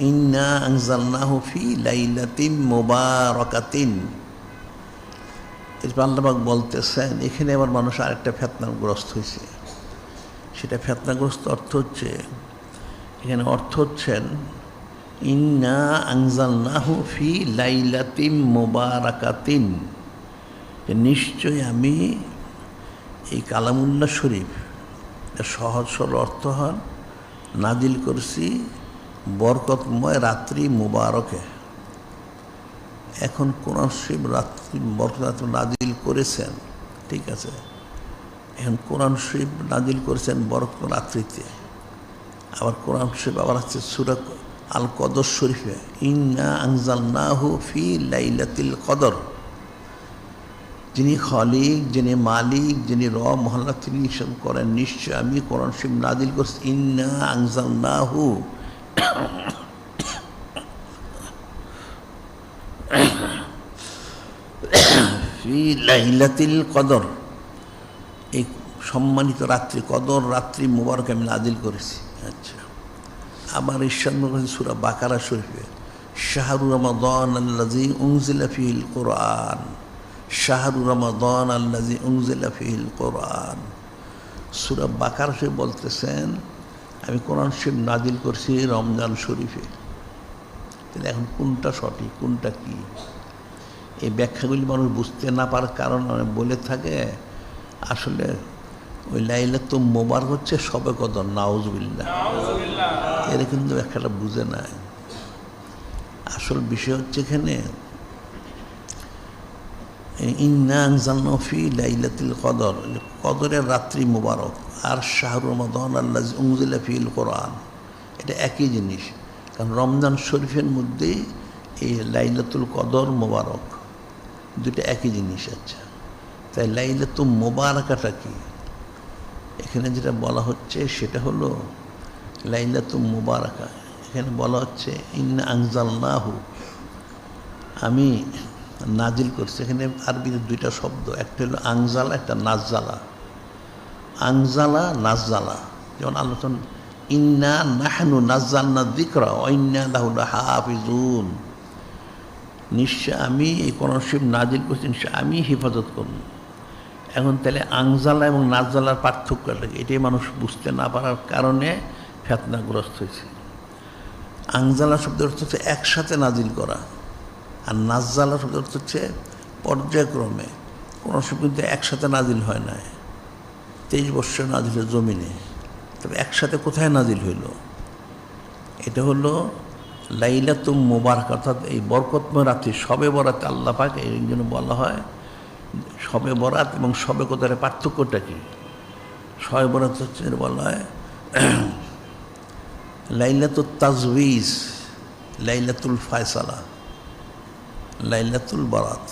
ইন্না আনজালনাহু ফি লাইলাতিন মুবারাকাতিন। এরপর আল্লাহ পাক বলতেছেন, এখানে আবার মানুষ আরেকটা ফিতনাগ্রস্ত হয়েছে। সেটা ফিতনাগ্রস্ত অর্থ হচ্ছে, এখানে অর্থ হচ্ছেন ইন্না আনজালনাহু ফি লাইলাতিন মুবারাকাতিন, যে নিশ্চয়ই আমি এই কালামুল্লাহ শরীফ, সহজ সরল অর্থ হন, নাজিল করছি বরকতময় রাত্রি মুবারকে। এখন কোরআন শরীফ রাত্রি বরকত নাজিল করেছেন, ঠিক আছে, এখন কোরআন শরীফ নাজিল করেছেন বরকত রাত্রিতে। আবার কোরআন শরীফ আবার আছে সূরা আল কদর শরীফে, ইন্না আনজালনাহু ফি লাইলাতিল কদর। যিনি খলিক, যিনি মালিক, যিনি রব মহল্লা, তিনি ইরশাদ করেন, নিশ্চয় আমি কোরআন শরীফ নাজিল করছি, ইন্না আনজালনাহু ফি লাইলাতিল কদর। এই সম্মানিত রাত্রি, কদর রাত্রি মুবারক আমি নাজিল করেছি। আচ্ছা, আবার ইরশাদ করেছেন সূরা বাকারা শরীফে, শাহরু রমাদান আল্লাযী উনজিলা ফীহিল কুরআন, শাহরু রমাদান আল্লাযী উনজিলা ফীহিল কুরআন। সূরা বাকারা শরীফ বলতেছেন আমি কোরআন শরীফ নাজিল করছি রমজান শরীফে। তাহলে এখন কোনটা সঠিক, কোনটা কি? এই ব্যাখ্যাগুলি মানুষ বুঝতে না পারার কারণ বলে থাকে আসলে ওই লাইলাতুল মুবারক হচ্ছে শবে কদর, নাউজুবিল্লাহ। এরা কিন্তু ব্যাখ্যাটা বুঝে নাই। আসল বিষয় হচ্ছে এখানে ইন্না আনজালনাহু ফি লাইলাতুল কদর, কদরের রাত্রি মুবারক, আর শাহরু রমাদান আল্লাযী উনজিলা ফীহিল কুরআন, এটা একই জিনিস। কারণ রমজান শরীফের মধ্যেই এই লাইলাতুল কদর মুবারক, দুটো একই জিনিস। আচ্ছা, তাই লাইলাতুল মুবারাকাটা কি? এখানে যেটা বলা হচ্ছে সেটা হলো লাইলাতুল মুবারাকা। এখানে বলা হচ্ছে ইন্না আনজালনাহু, আমি নাজিল করছি। এখানে আরবিতে দুইটা শব্দ, একটা হলো আনজালা, একটা নাজ্জালা। আনজালা নাজ্জালা, যেমন আলোচনা ইন্না নাহনু নাজ্জালনা যিকরা ওয়া ইন্না লাহু লাহাফিজুন, নিশ্চয় আমি এই কোরআন শরীফ নাজিল করছি, নিশ্চয় আমি হেফাজত করব। এখন তাহলে আনজালা এবং নাজ্জালার পার্থক্যটা এটাই মানুষ বুঝতে না পারার কারণে ফিতনাগ্রস্ত হয়েছে। আনজালা শব্দের অর্থ হচ্ছে একসাথে নাজিল করা, আর নাজ্জালা শব্দের অর্থ হচ্ছে পর্যায়ক্রমে। কোরআন শরীফ কিন্তু একসাথে নাজিল হয় না, 23 বৎসর নাজিল হয় জমিনে। তবে একসাথে কোথায় নাজিল হইল? এটা হলো লাইলাতুল মুবারক, অর্থাৎ এই বরকতময় রাত্রি, শবে বরাত। আল্লাহ পাক এই জন্য বলা হয় শবে বরাত এবং শবে কদরের পার্থক্যটা কি? শবে বরাত হচ্ছে বলা হয় লাইলাতুল তাজউইজ, লাইলাতুল ফায়সালা, লাইলাতুল বরাত।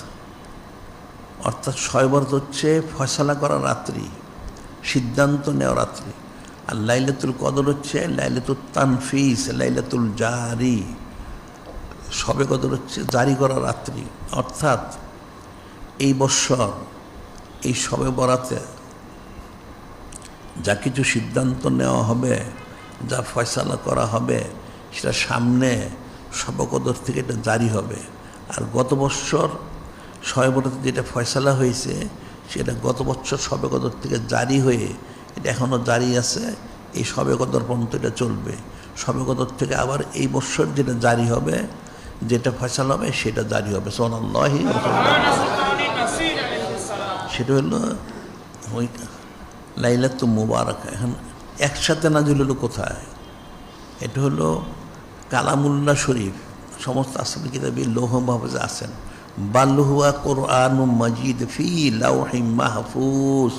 অর্থাৎ শবে বরাত হচ্ছে ফয়সালা করা রাত্রি, সিদ্ধান্ত নেওয়া রাত্রি। আর লাইলাতুল কদর হচ্ছে লাইলাতুল তানফিস, লাইলাতুল জারি। শবে কদর হচ্ছে জারি করা রাত্রি। অর্থাৎ এই বৎসর এই শবে বরাতে যা কিছু সিদ্ধান্ত নেওয়া হবে, যা ফয়সালা করা হবে, সেটা সামনে শবে কদর থেকে এটা জারি হবে। আর গত বৎসর শবে বরাতে যেটা ফয়সালা হয়েছে সেটা গত বৎসর শবে কদর থেকে জারি হয়ে এটা এখনও জারি আছে, এই শবে কদর পর্যন্ত এটা চলবে। শবে কদর থেকে আবার এই বৎসর যেটা জারি হবে, যেটা ফয়সালা হবে সেটা জারি হবে। সুবহানাল্লাহি, সেটা হলো ওই লাইলাতুল মুবারাকা। এখন একসাথে নাজিল হলো কোথায়? এটা হলো কালামুল্লাহ শরীফ, সমস্ত আসমানি কিতাবে লৌহ মাহফুজে আছেন। বাল হুয়া কুরআনুম মাজিদ ফি লাওহিম মাহফুজ।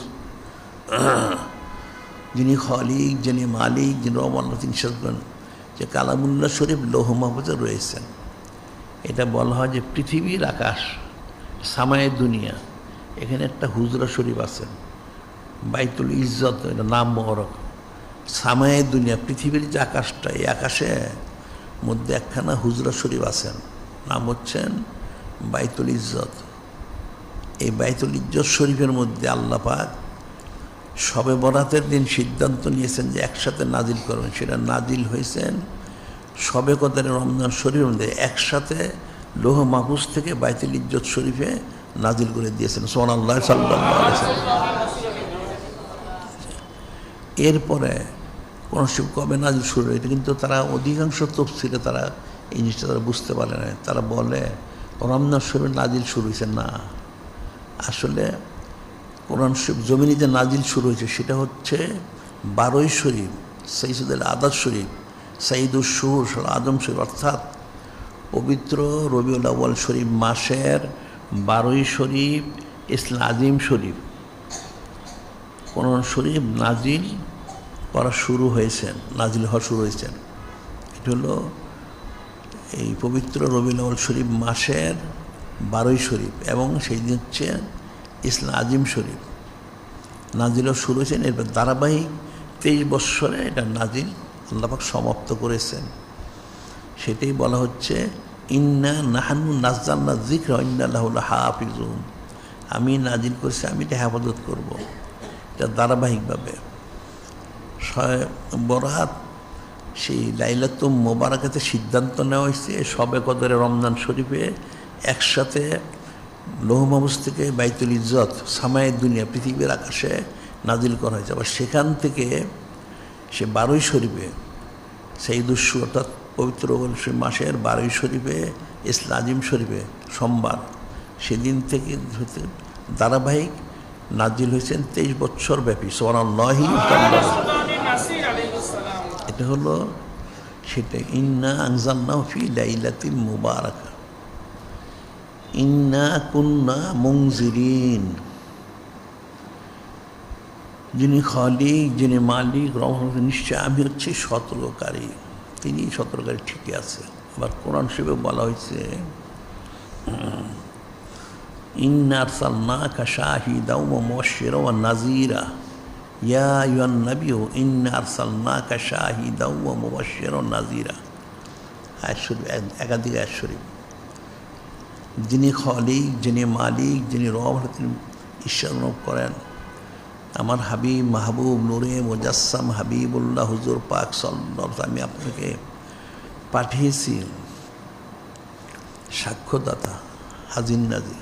যিনি খালিক, যিনি মালিক, যিনি রহমান, তিনি সরকার, যে কালামুল্লাহ শরীফ লৌহ মাহফুজে রয়েছেন। এটা বলা হয় যে পৃথিবীর আকাশ, সামায়ে দুনিয়া, এখানে একটা হুজরা শরীফ আছেন, বাইতুল ইজ্জত, এটা নাম মোবারক। সামায়ে দুনিয়া, পৃথিবীর যে আকাশটা, এই আকাশে মধ্যে একখানা হুজরা শরীফ আছেন, নাম হচ্ছেন বাইতুল ইজ্জত। এই বাইতুল ইজ্জত শরীফের মধ্যে আল্লাহ পাক শবে বরাতের দিন সিদ্ধান্ত নিয়েছেন যে একসাথে নাজিল করবেন। সেটা নাজিল হয়েছেন শবে কদরের রমজান শরীফের মধ্যে, একসাথে লৌহ মাহফুজ থেকে বাইতুল ইজ্জত শরীফে নাজিল করে দিয়েছেন। সুবহানাল্লাহ, সাল্লাল্লাহু আলাইহি ওয়াসাল্লাম। এরপরে কোন শিব কবে নাজিল শুরু, এটা কিন্তু তারা অধিকাংশ তফসিরে তারা এই জিনিসটা তারা বুঝতে পারে না। তারা বলে রমজান শরীফের নাজিল শুরু হয়েছে না। আসলে কোরআন শরীফ জমিনে যে নাজিল শুরু হয়েছে সেটা হচ্ছে 12ই শরীফ, সৈয়দুল আদাদ শরীফ, সাইদুল শুহুর আদম শরীফ, অর্থাৎ পবিত্র রবিউল আউয়াল শরীফ মাসের 12ই শরীফ, ইসলাম আজিম শরীফ, কোরআন শরীফ নাজিল করা শুরু হয়েছেন, নাজিল হওয়া শুরু হয়েছেন। এটা হলো এই পবিত্র রবিউল আউয়াল শরীফ মাসের 12ই শরীফ, এবং সেই দিন হচ্ছে ইসলাম আজিম শরীফ নাজিল শুরু হয়েছেন। এরপর ধারাবাহিক 23 বৎসরে এটা নাজিল আল্লাহ পাক সমাপ্ত করেছেন। সেটাই বলা হচ্ছে ইন্না নাহানু নাজ্জালনা যিকরা ওয়া ইন্না লাহু লাহাফিজুন, আমি নাজিল করেছি, আমি এটা হেফাজত করব। এটা ধারাবাহিকভাবে বরাত সেই লাইলাতুল মুবারাকাতে সিদ্ধান্ত নেওয়া হয়েছে শবে কদরে রমজান শরীফে একসাথে লৌহ মাহফুজ থেকে বাইতুল ইজ্জত সামায়ের দুনিয়া পৃথিবীর আকাশে নাজিল করা হয়েছে। আবার সেখান থেকে সে 12ই শরীফে সেই দুঃসু অর্থাৎ পবিত্র মাসের 12ই শরীফে ইসলা আজিম শরীফে সোমবার সেদিন থেকে ধারাবাহিক নাজিল হয়েছেন 23 বছর ব্যাপী সুবহানাল্লাহি। এটা হলো সেটা ইন্না আনজালনাহু ফি লাইলাতিন মুবারাকা ইন্না কুন্না মুনজিরিন। যিনি খালিক, যিনি মালিক, নিশ্চয় আমি হচ্ছে সতর্ককারী। তিনি সতর্ককারী ঠিকই আছে। আবার কোরআন শরীফে বলা হয়েছে ইন্না আরসালনাকা শাহিদাও ওয়া মুবাশশিরাও ওয়া নাযীরা ইয়া আইয়ুহান নাবিয়্যু ইন্না আরসালনাকা শাহিদাও ওয়া মুবাশশিরাও ওয়া নাযীরা। আয়াত শরীফ, একাধিক আয়াত শরীফ। যিনি খালিক, যিনি মালিক, যিনি রব, তিনি ঈশ্বর অনুভব করেন। আমার হাবিব মাহবুব নূরে মুজাসসাম হাবিবুল্লাহ হুজুর পাক সাল্লাল্লাহু আলাইহি, আমি আপনাকে পাঠিয়েছি সাক্ষ্যদাতা, হাজির নাজির,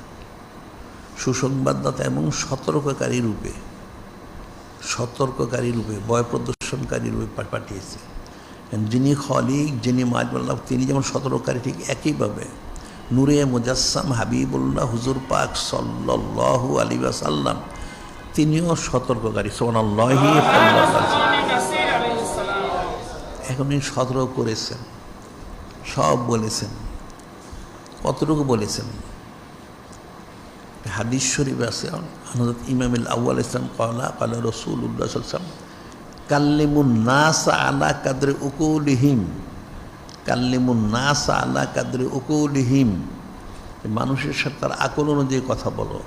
সুসংবাদদাতা এবং সতর্ককারী রূপে, ভয় প্রদর্শনকারী রূপে পাঠিয়েছি। যিনি খালিক, যিনি মালিক, তিনি যেমন সতর্ককারী, ঠিক একইভাবে নূরে মুজাসসাম হাবিবুল্লাহ হুজুর পাক সাল্লাল্লাহু আলাইহি ওয়াসাল্লাম তিনিও সতর্ককারী। সুবহানাল্লাহি। এখন তিনি সতর্ক করেছেন, সব বলেছেন। কতটুকু বলেছেন? হাদিস শরীফ আছে, হযরত ইমাম আউয়াল ইসলাম ক্বালা রাসূলুল্লাহ সাল্লাল্লাহু আলাইহি ওয়াসাল্লাম কাল্লিমুন নাস আলা কাদরি উকুলিহিম, কাল্লিমুন নাস আলা কাদরি উকুলিহিম, মানুষের সাথে তার আকল অনুযায়ী কথা বলো।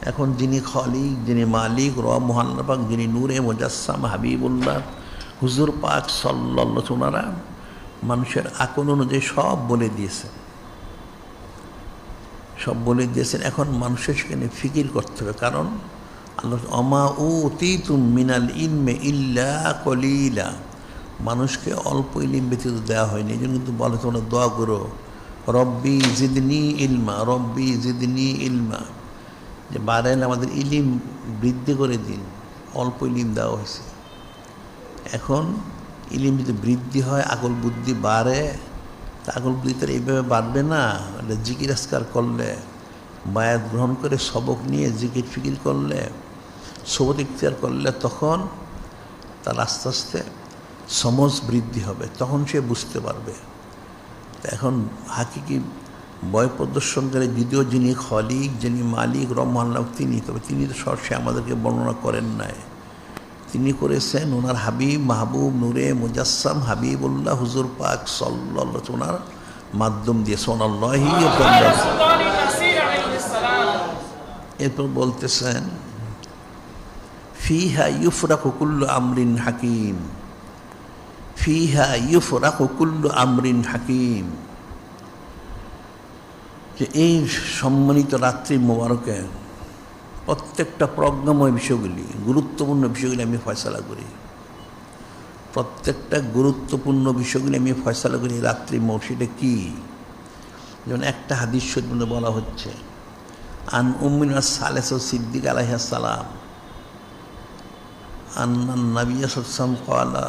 এখন যিনি খালিক, যিনি মালিক, রব মহান পাক, যিনি নূরে মুজাসসাম হাবিবুল্লাহ হুজুর পাক সাল্লাল্লাহু আলাইহি ওনারা মানুষের আকল অনুযায়ী সব বলে দিয়েছেন, সব বলে দিয়েছেন। এখন মানুষের সেখানে ফিকির করতে হবে, কারণ আল্লাহ অমা উতীতুম মিনাল ইলমি ইল্লা কলিলা, মানুষকে অল্প ইলম ব্যতীত দেওয়া হয়নি। এই জন্য কিন্তু বলে তোমরা দোয়া করো রব্বি জিদনি ইলমা, রব্বি জিদনি ইলমা, যে বাড়েন আমাদের ইলিম বৃদ্ধি করে দিন। অল্প ইলিম দেওয়া হয়েছে। এখন ইলিম যদি বৃদ্ধি হয়, আকল বুদ্ধি বাড়ে, তা আকল বুদ্ধি তার এইভাবে বাড়বে না। জিকির আজকার করলে, বায়াত গ্রহণ করে সবক নিয়ে জিকির ফিকির করলে, সবত ইখতিয়ার করলে, তখন তার আস্তে আস্তে সমজ বৃদ্ধি হবে, তখন সে বুঝতে পারবে। এখন হাকিকি বয় প্রদর্শনকারী যদিও যিনি খালিক, যিনি মালিক, রব মহান, তিনি, তবে তিনি তো সরাসরি আমাদেরকে বর্ণনা করেন নাই। তিনি করেছেন ওনার হাবিব মাহবুব নূরে মুজাসসাম হাবিবুল্লাহ হুজুর পাক সাল্লাল্লাহু আলাইহি ওয়াসাল্লাম ওনার মাধ্যম দিয়ে। সুবহানাল্লাহি। এরপর বলতেছেন ফিহা ইউফরাকু কুল্লু আমরিন হাকিম, ফিহা ইউফরাকু কুল্লু আমরিন হাকিম, যে এই সম্মানিত রাত্রি মোবারকে প্রত্যেকটা প্রজ্ঞাময় বিষয়গুলি, গুরুত্বপূর্ণ বিষয়গুলি আমি ফয়সালা করি। প্রত্যেকটা গুরুত্বপূর্ণ বিষয়গুলি আমি ফয়সালা করি রাত্রি মৌসিটা কি? যেমন একটা হাদিস শরীফের মধ্যে বলা হচ্ছে আন উম্মিনা সালেসা সিদ্দিক আলাইহিস সালাম আন্নান নাবিয়্যা সাল্লাল্লাহু আলাইহি ওয়াসাল্লাম ক্বালা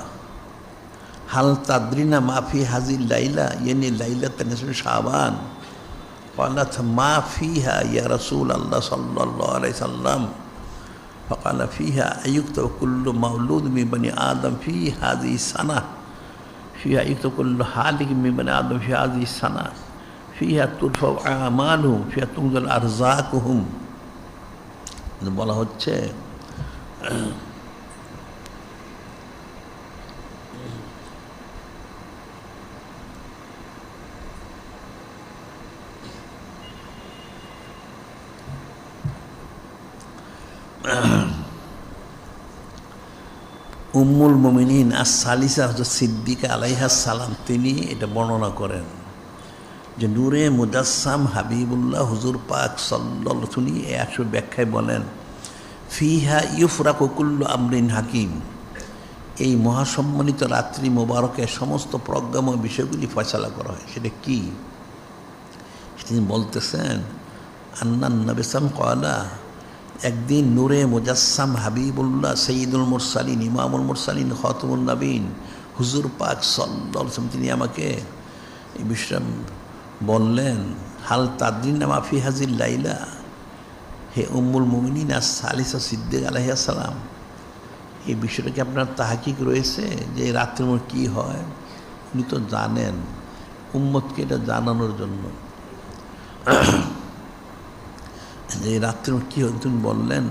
হাল তাদরিনা মা ফি হাযিল লাইলা, ইয়ানি লাইলাতুন নিসফি শাবান। قالت ما فيها يا رسول الله صلى الله عليه وسلم؟ فقال فيها يكتب كل مولود من بني آدم في هذه السنة، فيها يكتب كل هالك من بني آدم في هذه السنة، فيها ترفع أعمالهم، فيها تنزل أرزاقهم। বলা হচ্ছে উম্মুল মুমিনিন আস-সালিসা হযরত সিদ্দিকা আলাইহাস সালাম তিনি এটা বর্ণনা করেন যে নূরে মুজাসসাম হাবিবুল্লাহ হুজুর পাক সাল্লাল্লাহু আলাইহি ওয়াসাল্লাম এই ব্যাখ্যায় বলেন ফিহা ইউফরাকু কুল্লু আমরিন হাকিম, এই মহাসম্মানিত রাত্রি মোবারকে সমস্ত প্রজ্ঞাময় বিষয়গুলি ফয়সালা করা হয়। সেটা কি? তিনি বলতেছেন আন্নান নবী সাম কয়লা, একদিন নূরে মুজাসসাম হাবিবুল্লাহ সঈদুল মুরসালিন ইমামুল মুরসালিন খাতামুন নবীন হুজুর পাক সাল্লাল্লাহু আলাইহি ওয়াসাল্লাম তিনি আমাকে এই বিষয়ে বললেন, হাল তাদরিনা মা ফি হাজিল লাইলা, হে উম্মুল মুমিনিন সালিসা সিদ্দিক আলাইহিস সালাম, এই বিষয়টা কি আপনার তাহাকিক রয়েছে যে এই রাত্রের মধ্যে কী হয়? উনি তো জানেন, উম্মতকে এটা জানানোর জন্য যে এই রাত্রের মধ্যে কী হয় তুমি বললেন।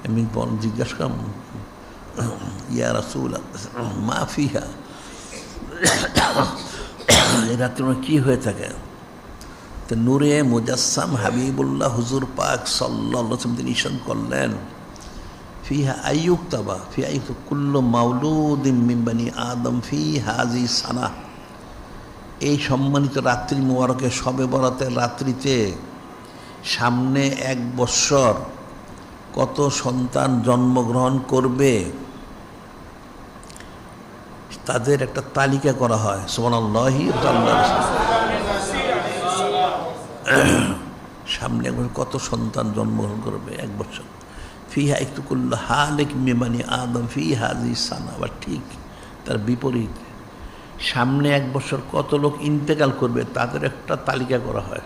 আমি জিজ্ঞাসা করলাম, ইয়া রাসূল মা ফিহা, এই রাত্রের মধ্যে কী হয়ে থাকে? তো নূরে মুজাসসাম হাবিবুল্লাহ হুজুর পাক সাল্লাল্লাহু আলাইহি ওয়াসাল্লাম তিনি ইরশাদ করলেন, ফিহা আইয়ুক্তাবা ফি আইয়ু কুল্লু মাউলুদিন মিন বানি আদম ফি হাজি সানা, এই সম্মানিত রাত্রি মুবারকে শবে বরাতের রাত্রিতে সামনে 1 বৎসর কত সন্তান জন্মগ্রহণ করবে তাদের একটা তালিকা করা হয়। সুবহানাল্লাহি সামনে একবার কত সন্তান জন্মগ্রহণ করবে 1 বছর। ফিহা একটু করল হালেক মেমানি আদম ফি হাজি সানা, আবার ঠিক তার বিপরীত সামনে 1 বছর কত লোক ইন্তেকাল করবে তাদের একটা তালিকা করা হয়।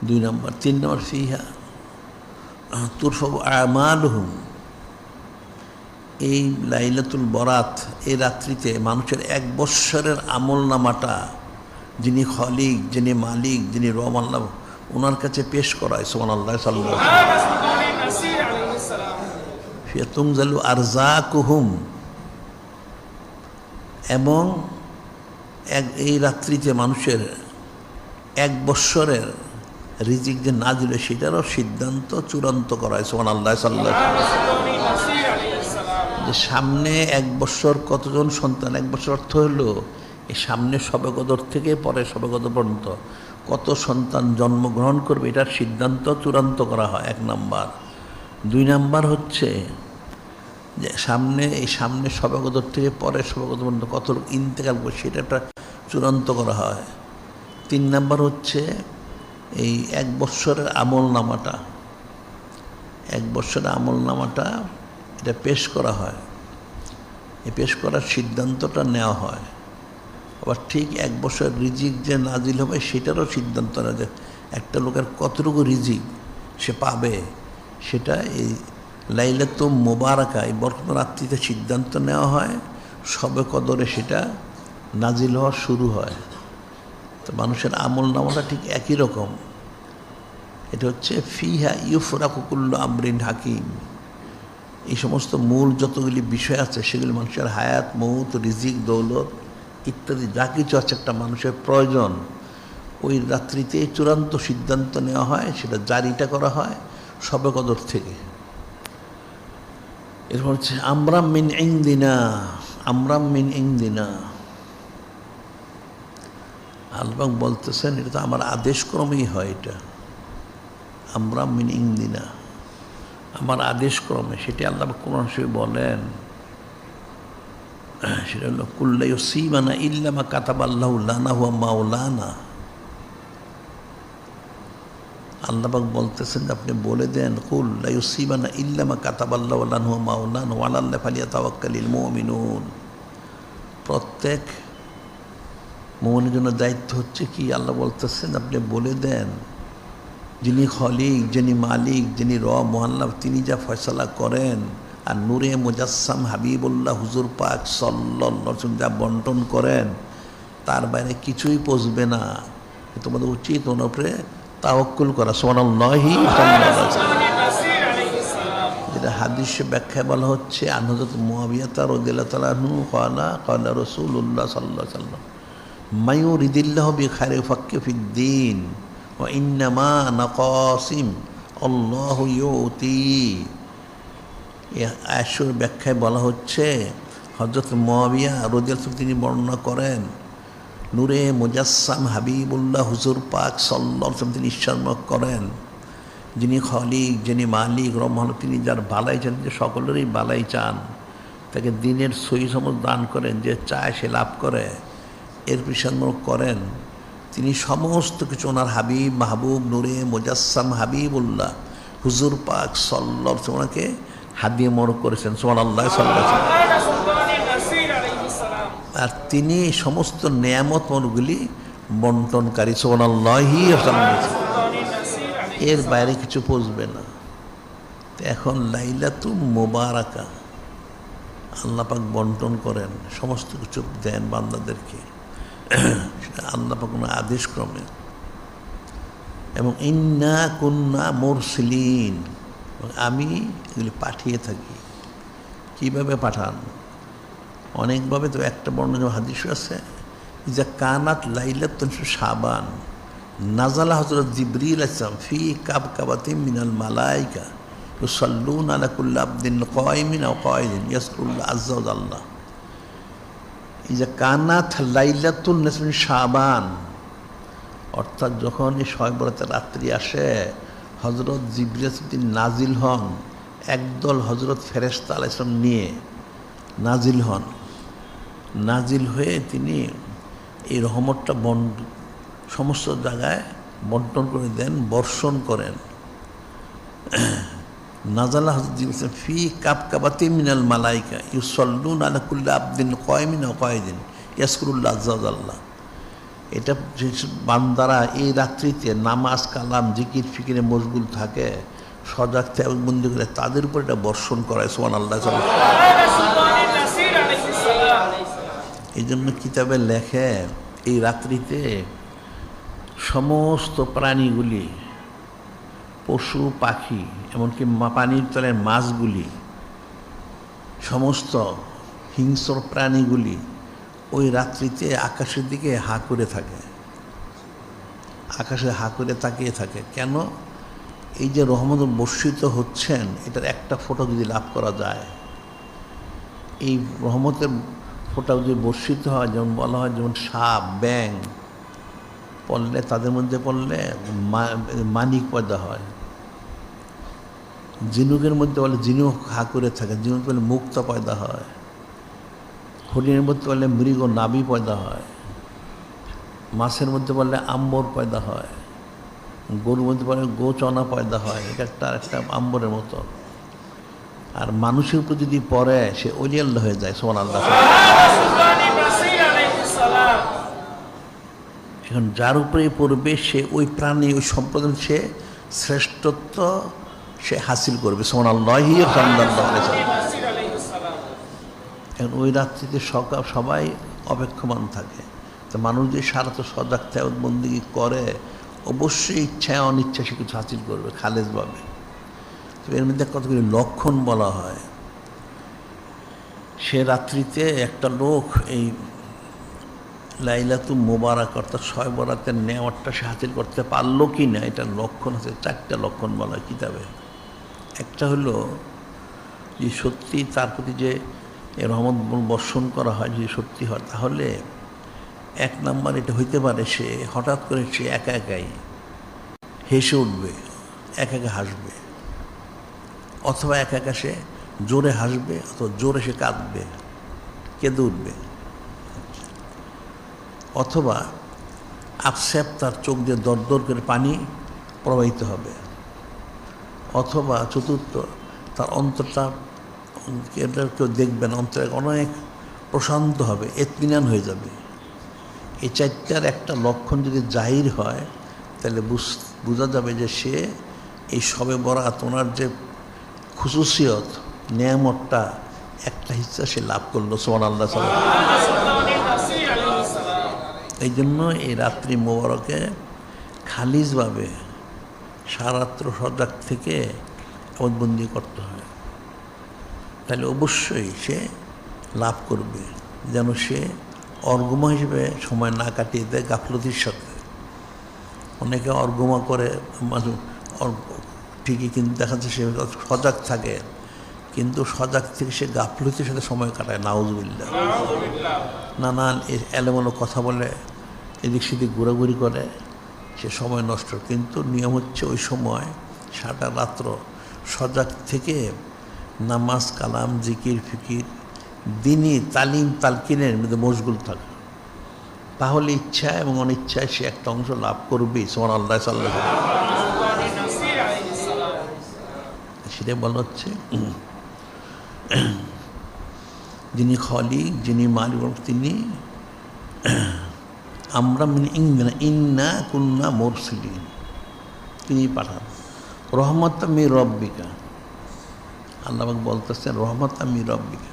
2 নম্বর। 3 নম্বর ফিহা তুরফা আমালুহুম, এই লাইলাতুল বরাত এই রাত্রিতে মানুষের 1 বৎসরের আমল নামাটা যিনি খলিক, যিনি মালিক, যিনি রব আল্লাহ ওনার কাছে পেশ করায়। সুবহানাল্লাহ সাল্লাল্লাহু আলাইহি ওয়াসাল্লাম। ফিয়া তুনজালু আরযাকুহুম, এবং এই রাত্রিতে মানুষের 1 বৎসরের রিজিক যে নাজিল সেটারও সিদ্ধান্ত চূড়ান্ত করা হয়। সুবহানাল্লাহ সাল্লাল্লাহু আলাইহি ওয়াসাল্লাম। যে সামনে 1 বৎসর কতজন সন্তান, 1 বৎসর অর্থ হলো এই সামনে শবে কদর থেকে পরে শবে কদর পর্যন্ত কত সন্তান জন্মগ্রহণ করবে এটার সিদ্ধান্ত চূড়ান্ত করা হয় 1 নাম্বার। 2 নাম্বার হচ্ছে যে সামনে শবে কদর থেকে পরে শবে কদর পর্যন্ত কত লোক ইন্তেকাল করবে সেটা একটা চূড়ান্ত করা হয়। 3 নাম্বার হচ্ছে এই 1 বৎসরের আমল নামাটা, 1 বৎসরের আমল নামাটা এটা পেশ করা হয়। এই পেশ করার সিদ্ধান্তটা নেওয়া হয়। আবার ঠিক 1 বছর রিজিক যে নাজিল হবে সেটারও সিদ্ধান্ত নেওয়া যায়, একটা লোকের কতটুকু রিজিক সে পাবে সেটা এই লাইলাতুল মুবারাকা এই বরকত রাত্রিতে সিদ্ধান্ত নেওয়া হয়। শবে কদরে সেটা নাজিল হওয়া শুরু হয়। তো মানুষের আমল নামাটা ঠিক একই রকম। এটা হচ্ছে ফিহা ইউফরাকু কুল্লু আমরিন হাকিম, এই সমস্ত মূল যতগুলি বিষয় আছে সেগুলি মানুষের হায়াত, মৌত, রিজিক, দৌলত ইত্যাদি যা কিছু আছে একটা মানুষের প্রয়োজন ওই রাত্রিতে চূড়ান্ত সিদ্ধান্ত নেওয়া হয়, সেটা জারিটা করা হয় শবে কদর থেকে। এরপর হচ্ছে আমরাম মিন ইনদিনা, আমরাম মিন ইনদিনা, আল্লাহ বলতেছেন এটা তো আমার আদেশক্রমেই হয়। এটা আমরাম মিন ইনদিনা, আমার আদেশক্রমে, সেটি আল্লাহ কোরআন শরীফে বলেন। সেটা হলো কুল্লা ইউসিবানা ইল্লা মা কাতাবাল্লাহু লানা হুয়া মাওলানা। আল্লাহ পাক বলতেছেন আপনি বলে দেন কুল্লা ইউসিবানা ইল্লা মা কাতাবাল্লাহু লানা হুয়া মাওলানা ওয়া আলাল্লাহি ফালিয়াতাওয়াক্কালিল মুমিনুন। প্রত্যেক মুমিনের জন্য দায়িত্ব হচ্ছে কি, আল্লাহ বলতেছেন আপনি বলে দেন যিনি খলিক, যিনি মালিক, যিনি রব মহাল্লাহ তিনি যা ফয়সালা করেন, আর নূরে মুজাসসাম হাবিবুল্লাহ হুজুর পাক সাল্লাল্লাহু আলাইহি ওয়াসাল্লাম যা বন্টন করেন তার বাইরে কিছুই পৌঁছবে না। তোমাদের উচিত ওনার উপরে তাওয়াক্কুল করা। সুবহানাল্লাহি যেটা হাদিসে ব্যাখ্যায় বলা হচ্ছে হযরত মুআবিয়া রাদিয়াল্লাহু তাআলা আনহু ক্বালা রাসূলুল্লাহ সাল্লাল্লাহু আলাইহি ওয়াসাল্লাম মায়ুরিদিল্লাহু বিখাইরিন ফাক্কিহু ফিদ্দীন ওয়া ইন্নামা নাকাসিম আল্লাহু ইউতি। আয়াতের ব্যাখ্যায় বলা হচ্ছে হযরত মুআবিয়া রাদিয়াল্লাহু তিনি বর্ণনা করেন নূরে মুজাসসাম হাবিবুল্লাহ হুজুর পাক সাল্লাল্লাহু আলাইহি ওয়াসাল্লাম তিনি ইরশাদ করেন যিনি খলিক, যিনি মালিক রহমান, তিনি যার বালাই চান, যে সকলেরই বালাই চান, তাকে দিনের সহি সমজ দান করেন, যে চায় সে লাভ করে, এর পিছনে করেন। তিনি সমস্ত কিছু ওনার হাবিব মাহবুব নূরে মুজাসসাম হাবিবুল্লাহ হুজুর পাক সাল্লাল্লাহু আলাইহি ওনাকে হাদিয়ে মোবারক করেছেন। সুবহানাল্লাহ সাল্লাল্লাহু আলাইহি। আর তিনি সমস্ত নেয়ামত মনগুলি বন্টনকারী। সুবহানাল্লাহি এর বাইরে কিছু পৌঁছবে না। এখন লাইলাতুল মুবারাকা আল্লাহ পাক বন্টন করেন, সমস্ত কিছু দেন বান্দাদেরকে আল্লাহ পাক আদেশ ক্রমে। এবং ইন্না কুন্না মুরসিলিন, আমি এগুলি পাঠিয়ে থাকি। কীভাবে পাঠান? অনেকভাবে। তো একটা বর্ণনা হাদিস আছে যে কানাত লাইলাতুন শাবান নাজালা হযরত জিবরিল আসসালাম ফি কাবকাবাতিন মিনাল মালাইকা ইউসাল্লুনা আলা কুল্লি আবদিন কায়মিন আও কায়দিন ইয়াসকুরুল্লাহ আযজা ওয়া জাল্লা। এই যে কানাত লাইলাতুন নিসফি শাবান, অর্থাৎ যখন এই শবে বরাতের রাত্রি আসে, হযরত জিবরিল তিনি নাজিল হন, একদল হযরত ফেরেশতা আলাইহিস সালাম নিয়ে নাজিল হন। নাজিল হয়ে তিনি এই রহমতটা সমস্ত জায়গায় বন্টন করে দেন, বর্ষণ করেন। নাজালা হযরত জিবরিল ফি কাবকাবাতিন মিনাল মালাইকা ইউসাল্লুনা আলা কুল্লি আবদিন কায়মিন ওয়া কায়দিন ইয়াসকুরুল্লাহ আযজা ওয়া জাল্লা। এটা বান্দারা এই রাত্রিতে নামাজ কালাম জিকির ফিকিরে মশগুল থাকে, সজাগ থেকে বন্দি করে, তাদের উপর এটা বর্ষণ করায়। সুবহানাল্লাহ। এই জন্য কিতাবে লেখে এই রাত্রিতে সমস্ত প্রাণীগুলি, পশু পাখি, এমনকি পানির তলের মাছগুলি, সমস্ত হিংস্র প্রাণীগুলি ওই রাত্রিতে আকাশের দিকে হা করে থাকে, আকাশে হা করে তাকিয়ে থাকে। কেন? এই যে রহমত বর্ষিত হচ্ছেন, এটার একটা ফটো যদি লাভ করা যায়, এই রহমতের ফোঁটা যদি বর্ষিত হয়, যেমন বলা হয়, যেমন সাপ ব্যাং পড়লে, তাদের মধ্যে পড়লে মানিক পয়দা হয়। ঝিনুকের মধ্যে বলে ঝিনুক হা করে থাকে, ঝিনুক বলে মুক্ত পয়দা হয়। হরিণের মধ্যে বললে মৃগ নাভি পয়দা হয়। মাছের মধ্যে বললে আম্বর পয়দা হয়। গরুর মধ্যে বলে গোচনা পয়দা হয়। এটা একটা আম্বরের মতো। আর মানুষের উপর যদি পড়ে, সে ওলি আল্লাহ হয়ে যায়। সুবহানাল্লাহ। এখন যার উপরে পড়বে, সে ওই প্রাণী, ওই সম্প্রদায়, সে শ্রেষ্ঠত্ব সে হাসিল করবে। সুবহানাল্লাহ। এখন ওই রাত্রিতে সবাই অপেক্ষমান থাকে। তো মানুষ যে সারা তো সজাগ থেকে বন্দিগি করে, অবশ্যই ইচ্ছায় অনিচ্ছা সে কিছু হাসিল করবে খালেজভাবে। তো এর মধ্যে কতগুলি লক্ষণ বলা হয়। সে রাত্রিতে একটা লোক এই লাইলাতুল মুবারাক অর্থাৎ শবে বরাতের নেওয়ারটা সে হাসিল করতে পারলো কি না, এটার লক্ষণ আছে। 4টা লক্ষণ বলা হয় কিতাবে। একটা হলো যে সত্যি তার প্রতি যে রহমত বর্ষণ করা হয়, যদি সত্যি হয়, তাহলে 1 নম্বর এটা হইতে পারে, সে হঠাৎ করে সে একা একাই হেসে উঠবে, একা একা হাসবে, অথবা একা একা সে জোরে হাসবে, অথবা জোরে সে কাঁদবে, কেঁদে উঠবে, অথবা আপসেপ তার চোখ দিয়ে দরদর করে পানি প্রবাহিত হবে, অথবা চতুর্থ তার অন্তরটা কেউ দেখবেন, অন্তরে অনেক প্রশান্ত হবে, ইতমিনান হয়ে যাবে। এই 4টার একটা লক্ষণ যদি জাহির হয়, তাহলে বোঝা যাবে যে সে এই শবে বরাত ওনার যে খুশুসিয়ত নেয়ামতটা একটা হিস্সা সে লাভ করলো। সুবহানাল্লাহ। এই জন্য এই রাত্রি মোবারকে খালিজভাবে সারাত্র সজাগ থেকে অববন্দি করতে হয়। তাহলে অবশ্যই সে লাভ করবে, যেন সে অর্গমা হিসেবে সময় না কাটিয়ে দেয় গাফলতির সাথে। অনেকে অর্গমা করে ঠিকই, কিন্তু দেখা যাচ্ছে সে সজাগ থাকে, কিন্তু সজাগ থেকে সে গাফলতির সাথে সময় কাটায়। নাউজুবিল্লাহ। নানান এলোমেলো কথা বলে, এদিক সেদিক ঘোরাঘুরি করে, সে সময় নষ্ট। কিন্তু নিয়ম হচ্ছে ওই সময় সারা রাত্র সজাগ থেকে নামাজ, কালাম, জিকির, ফিকির, দিনই তালিম তালকিনের মধ্যে মশগুল থাকে। তাহলে ইচ্ছা এবং অনিচ্ছায় সে একটা অংশ লাভ করবে। সুবহানাল্লাহ সাল্লাল্লাহু আলাইহি ওয়াসাল্লাম। সেটাই বলা হচ্ছে যিনি খলিক, যিনি মালিক, তিনি আমরা ইন্না কুন্না মুরসিলিন, তিনি পাঠান। রহমত আমি রব্বিকা, আল্লাহ বলতেছেন রহমত আমি রব্বিকা,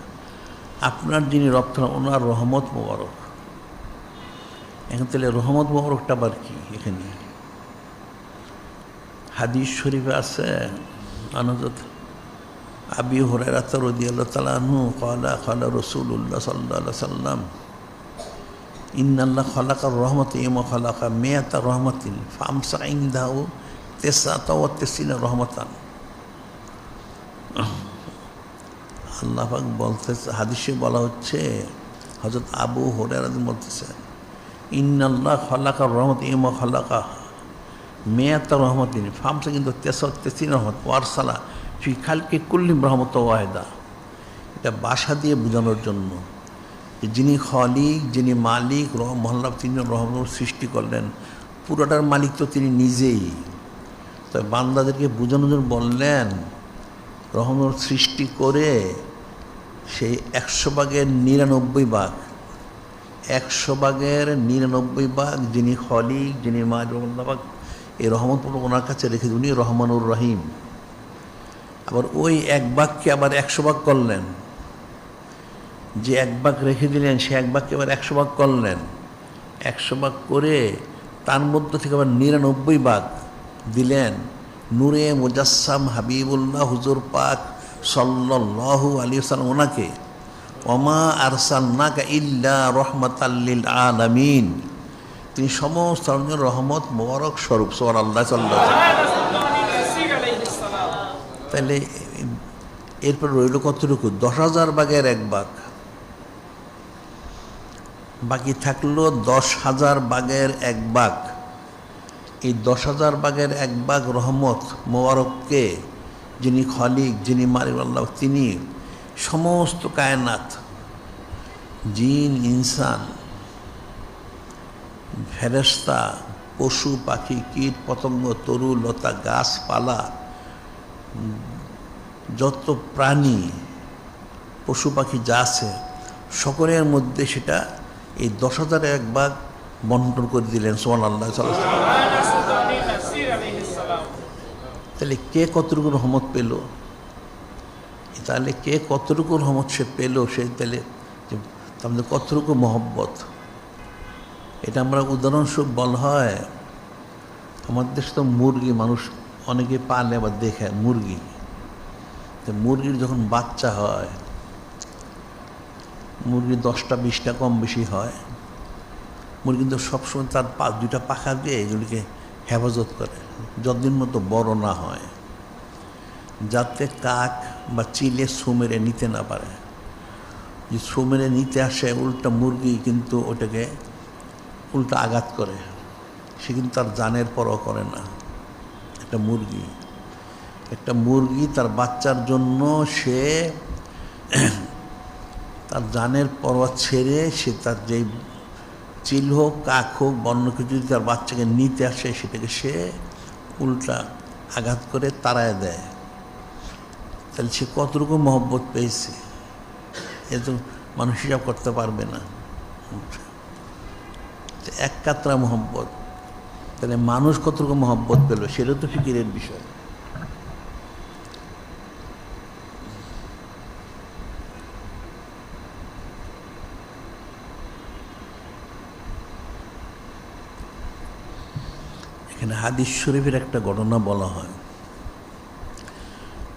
আপনার যিনি রব ওনার রহমত মোবারক। এখন তাহলে রহমত মোবারকটা আবার কি? এখানে হাদিস শরীফে আছে আনহযরত আবি হুরায়রা রাদিয়াল্লাহু তাআলা আনহু ক্বালা ক্বালা রাসূলুল্লাহ সাল্লাল্লাহু আলাইহি ওয়াসাল্লাম ইন্নাল্লাহ খালাকার রহমতি ইমা খালাকা মিয়াতা রহমাতিন ফামসা ইনদাহু তিসআতা ওয়া তিসিনা রহমাতান। আল্লাহ পাক বলতেছে, হাদিসে বলা হচ্ছে, হযরত আবু হুরায়রা বলতেছেন ইন্নাল্লাহ খালাকার রহমতি ইমা খালাকা মিয়াতা রহমাতিন ফামসা কিন্তু তিসিনা রহমাত ওয়ারসালা ফি খালকি কুল্লি রহমত ওয়াহিদা। এটা বাসা দিয়ে বোঝানোর জন্য যিনি খলিক, যিনি মালিক, মহল্লা, তিনি রহমত সৃষ্টি করলেন, পুরোটার মালিক তো তিনি নিজেই। তবে বান্দাদেরকে বোঝানোর জন্য বললেন রহমত সৃষ্টি করে সেই 100 ভাগের 99 ভাগ, 100 ভাগের 99 ভাগ যিনি খলিক, যিনি মালিক, এই রহমত ওনার কাছে রেখে উনি রহমানুর রহিম। আবার ওই 1 ভাগকে আবার 100 ভাগ করলেন, যে 1 ভাগ রেখে দিলেন সে 1 ভাগকে আবার 100 ভাগ করলেন, 100 ভাগ করে তার মধ্যে থেকে আবার 99 ভাগ দিলেন নূরে মুজাসসাম হাবিবুল্লাহ হুজুর পাক সাল্লাল্লাহু আলাইহি ওয়াসাল্লাম ওনাকে। ওমা আরসালনাকা ইল্লা রাহমাতাল লিল আলামিন, তিনি সমস্ত রহমত মোবারক স্বরূপ। সুবহানাল্লাহ সাল্লাল্লাহু আলাইহি ওয়াসাল্লাম। তাহলে এরপর রইল কতটুকু? 10,000 ভাগের 1 ভাগ, বাকি থাকলো 10,000 ভাগের 1 ভাগ। এই 10,000 ভাগের 1 ভাগ রহমত মোবারককে যিনি খলিক, যিনি মালিক আল্লাহ, তিনি সমস্ত কায়নাত, জিন, ইনসান, ফেরেশতা, পশু পাখি, কীট পতঙ্গ, তরু লতা, গাছপালা, যত প্রাণী পশু পাখি যা আছে সকলের মধ্যে সেটা এই 10,000 1 ভাগ বন্টন করে দিলেন। সুবহানাল্লাহ সাল্লাল্লাহু আলাইহি ওয়াসাল্লাম। তাহলে কে কতটুকু রহমত পেল? তাহলে কে কতটুকু রহমত সে পেল, সে তাহলে আমাদের কতটুকু মহব্বত। এটা আমরা উদাহরণস্বরূপ বলা হয়, আমাদের দেশে তো মুরগি মানুষ অনেকে পালে বা দেখে মুরগি। তো মুরগির যখন বাচ্চা হয়, মুরগি 10টা 20টা কম বেশি হয়, মুরগি কিন্তু সবসময় তার 2টা পাখা দিয়ে এগুলিকে হেফাজত করে যতদিন মতো বড় না হয়, যাতে কাক বা চিলে সুমেরে নিতে না পারে। যে সুমেরে নিতে আসে উল্টা মুরগি কিন্তু ওটাকে উল্টা আঘাত করে, সে কিন্তু তার জানের পরও করে না। একটা মুরগি তার বাচ্চার জন্য সে তার জানের পরোয়া ছেড়ে সে তার যেই চিল হোক, কাক হোক, বন্য কিছু যদি তার বাচ্চাকে নিতে আসে সেটাকে সে উল্টা আঘাত করে তাড়ায় দেয়। তাহলে সে কতটুকু মহব্বত পেয়েছে এ তো মানুষ হিসাব করতে পারবে না। এক কাতরা মহব্বত, তাহলে মানুষ কতটুকু মহব্বত পেল সেটা তো ফিকিরের বিষয়। এখানে হাদিস শরীফের একটা ঘটনা বলা হয়,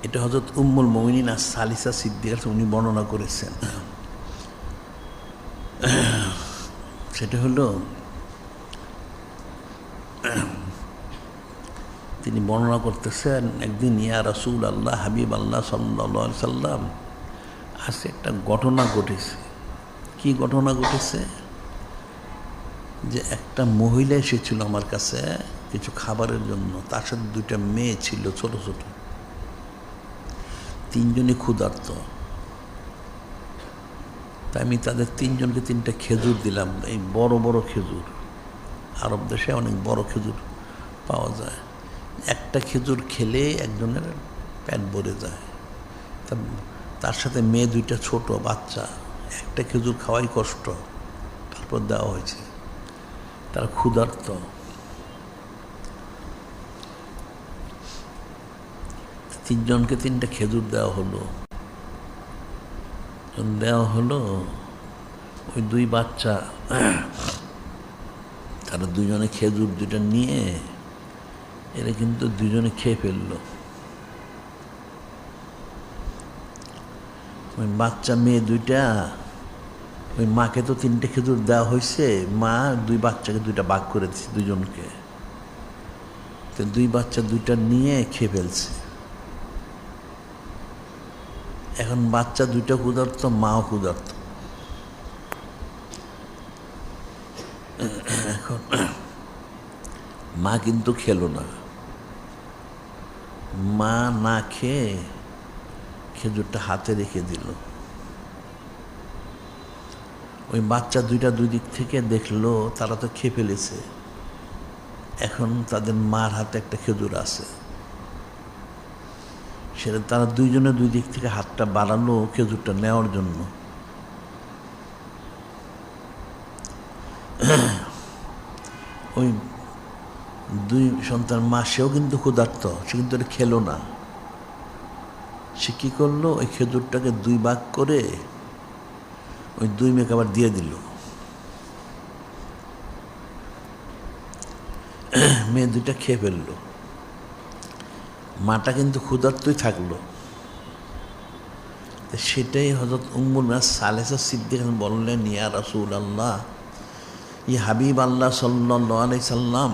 এটা হযরত উম্মুল মুমিনিন সালিসা সিদ্দিকা উনি বর্ণনা করেছেন। সেটা হলো তিনি বর্ণনা করতেছেন, একদিন ইয়া রাসূল আল্লাহ, হাবিব আল্লাহ সাল্লাল্লাহু আলাইহি সাল্লাম, আজকে একটা ঘটনা ঘটেছে। কি ঘটনা ঘটেছে? যে একটা মহিলা এসেছিল আমার কাছে, কিছু খাবারের জন্য। তার সাথে দুইটা মেয়ে ছিল ছোট ছোট, তিনজনই ক্ষুধার্ত। তাই আমি তাদের তিনজনকে 3টা খেজুর দিলাম, এই বড় বড় খেজুর। আরব দেশে অনেক বড় খেজুর পাওয়া যায়। একটা খেজুর খেলে একজনের পেট ভরে যায়। তার সাথে মেয়ে 2টা ছোট বাচ্চা, একটা খেজুর খাওয়াই কষ্ট, তারপর দেওয়া হয়েছে। তারা ক্ষুধার্ত। তিনজনকে 3টা খেজুর দেওয়া হলো। ওই 2 বাচ্চা তারা দুজনে খেজুর 2টা নিয়ে এরা কিন্তু দুজনে খেয়ে ফেললো। ওই বাচ্চা মেয়ে 2টা, ওই মাকে তো 3টে খেজুর দেওয়া হয়েছে, মা 2 বাচ্চাকে 2টা ভাগ করে দিচ্ছে দুজনকে। তো 2 বাচ্চা 2টা নিয়ে খেয়ে ফেলছে। এখন বাচ্চা 2টা ক্ষুধার্ত, মাও ক্ষুধার্ত। এখন মা কিন্তু খেলো না। মা না খেয়ে খেজুরটা হাতে রেখে দিল। ওই বাচ্চা 2টা 2 দিক থেকে দেখলো তারা তো খেয়ে ফেলেছে। এখন তাদের মার হাতে একটা খেজুর আছে, সেটা তারা দুইজনে 2 দিক থেকে হাতটা বাড়ালো খেজুরটা নেওয়ার জন্য। ওই 2 সন্তান মা, সেও কিন্তু ক্ষুধার্ত, সে কিন্তু এটা খেলো না। সে কী করলো, ওই খেজুরটাকে 2 ভাগ করে ওই 2 মেয়েকে আবার দিয়ে দিল। মেয়ে 2টা খেয়ে ফেললো, মাটা কিন্তু ক্ষুধার্তই থাকলো। সেটাই হযরত উম্মুল মুমিনিন সালেসা সিদ্দিকা বললেন, ইয়া রাসূলুল্লাহ, ইয়া হাবিব আল্লাহ সাল্লাল্লাহু আলাইহি সাল্লাম,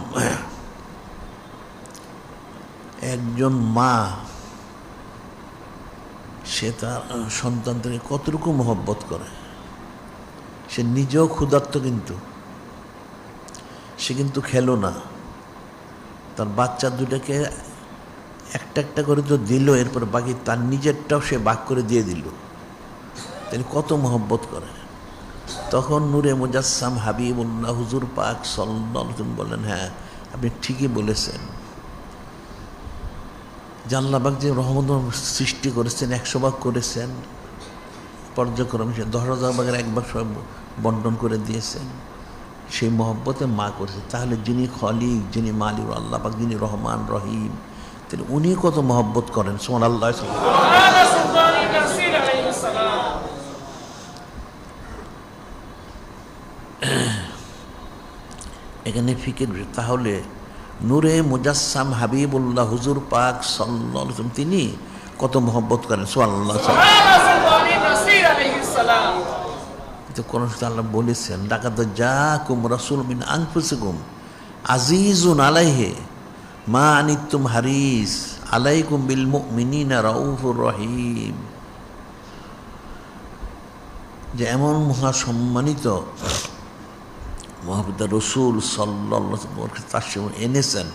একজন মা সে তার সন্তানকে কতটুকু মহব্বত করে। সে নিজেও ক্ষুধার্ত, কিন্তু সে কিন্তু খেলো না। তার বাচ্চা 2টাকে একটা একটা করে তো দিল, এরপর বাকি তার নিজেরটাও সে ভাগ করে দিয়ে দিল। তাহলে কত মহব্বত করে। তখন নূরে মুজাসসাম হাবিবুল্লাহ হুজুর পাক সাল্লাল্লাহু আলাইহি ওয়াসাল্লাম বললেন, হ্যাঁ আপনি ঠিকই বলেছেন। যে আল্লাহ পাক যে রহমত সৃষ্টি করেছেন, 100 ভাগ করেছেন, পর্যায়ক্রমে সে 10,000 ভাগের 1 ভাগ সব বন্টন করে দিয়েছেন। সেই মহব্বতে মা করেছে। তাহলে যিনি খলিক, যিনি মালিক আল্লাহ পাক, যিনি রহমান রহিম, তাহলে উনি কত মহব্বত করেন। সুবহানাল্লাহ। এখানে ফিকির। তাহলে নূরে মুজাসসাম হাবিবুল্লাহ হুজুর পাক সাল্লাল্লাহু আলাইহি ওয়াসাল্লাম তিনি কত মহব্বত করেন। সুবহানাল্লাহ। তো কোন আল্লাহ বলেছেন, লাকাদ জাআকুম রাসূলুম মিন আনফুসিকুম আজিজুন আলাইহি মা আনিতুম হারিস আলাইকুম বিল মুমিনিনা রাউফুর রহিম। যে এমন মহা সম্মানিত মুহাম্মদ রাসূল সাল্লাল্লাহু আলাইহি ওয়াসাল্লাম তার সামনে এনেছেন,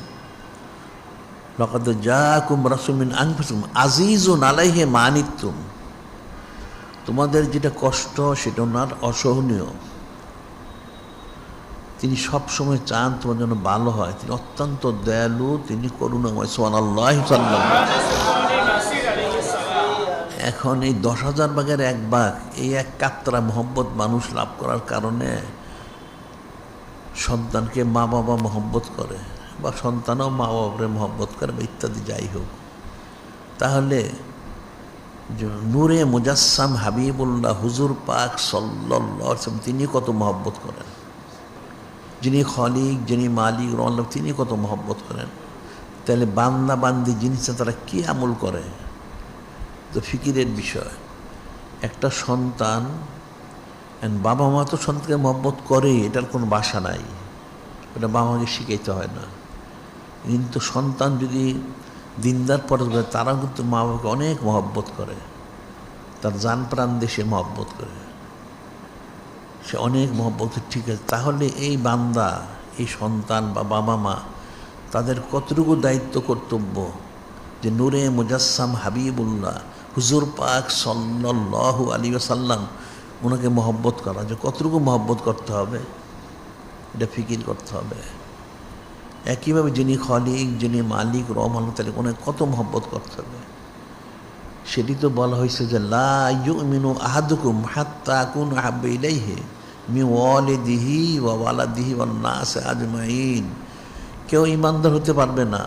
লাকাদ জাআকুম রাসূলুম মিন আনফুসিকুম আজিজুন আলাইহি মা আনিতুম, তোমাদের যেটা কষ্ট সেটা ওনার অসহনীয়। তিনি সবসময় চান তোমার জন্য ভালো হয়। তিনি অত্যন্ত দয়ালু, তিনি করুণাময়। সুবহানাল্লাহ। এখন এই 10,000 ভাগের 1 ভাগ, এই এক কাতরা মহব্বত মানুষ লাভ করার কারণে সন্তানকে মা বাবা মহব্বত করে, বা সন্তানও মা বাবারে মহব্বত করে, বা ইত্যাদি যাই হোক। তাহলে নূরে মুজাসসাম হাবিবুল্লাহ হুজুর পাক সাল্লাল্লাহু আলাইহি ওয়াসাল্লাম তিনি কত মহব্বত করেন। যিনি খলিক, যিনি মালিক আল্লাহ, তিনি কত মহব্বত করেন। তাহলে বান্দা বান্দি জিনিসটা তারা কী আমল করে, তো ফিকিরের বিষয়। একটা সন্তান, বাবা মা তো সন্তানকে মহব্বত করে, এটার কোনো বাসা নাই, এটা বাবা মাকে শিখাইতে হয় না। কিন্তু সন্তান যদি দিনদার পরে তারাও কিন্তু মা বাবাকে অনেক মহব্বত করে, তার জান প্রাণ দিয়ে সে মহব্বত করে, সে অনেক মহব্বত। ঠিক আছে, তাহলে এই বান্দা, এই সন্তান বা বাবা মা তাদের কতটুকু দায়িত্ব কর্তব্য যে নূরে মুজাসসাম হাবিবুল্লাহ হুজুর পাক সাল্লাল্লাহু আলাইহি ওয়াসাল্লাম ওনাকে মহব্বত করা, যে কতটুকু মহব্বত করতে হবে এটা ফিকির করতে হবে। একইভাবে যিনি খালিক, যিনি মালিক রহমান তাআলা ওনাকে কত মহব্বত করতে হবে সেটি তো বলা হয়েছে যে লা ইউমিনু আহাদুকুম হাত্তা আকুনা আহাব্বা ইলাইহি মিন ওয়ালিদিহি ওয়া ওয়ালাদিহি ওয়ান নাস আজমাইন। কেউ ইমানদার হতে পারবে না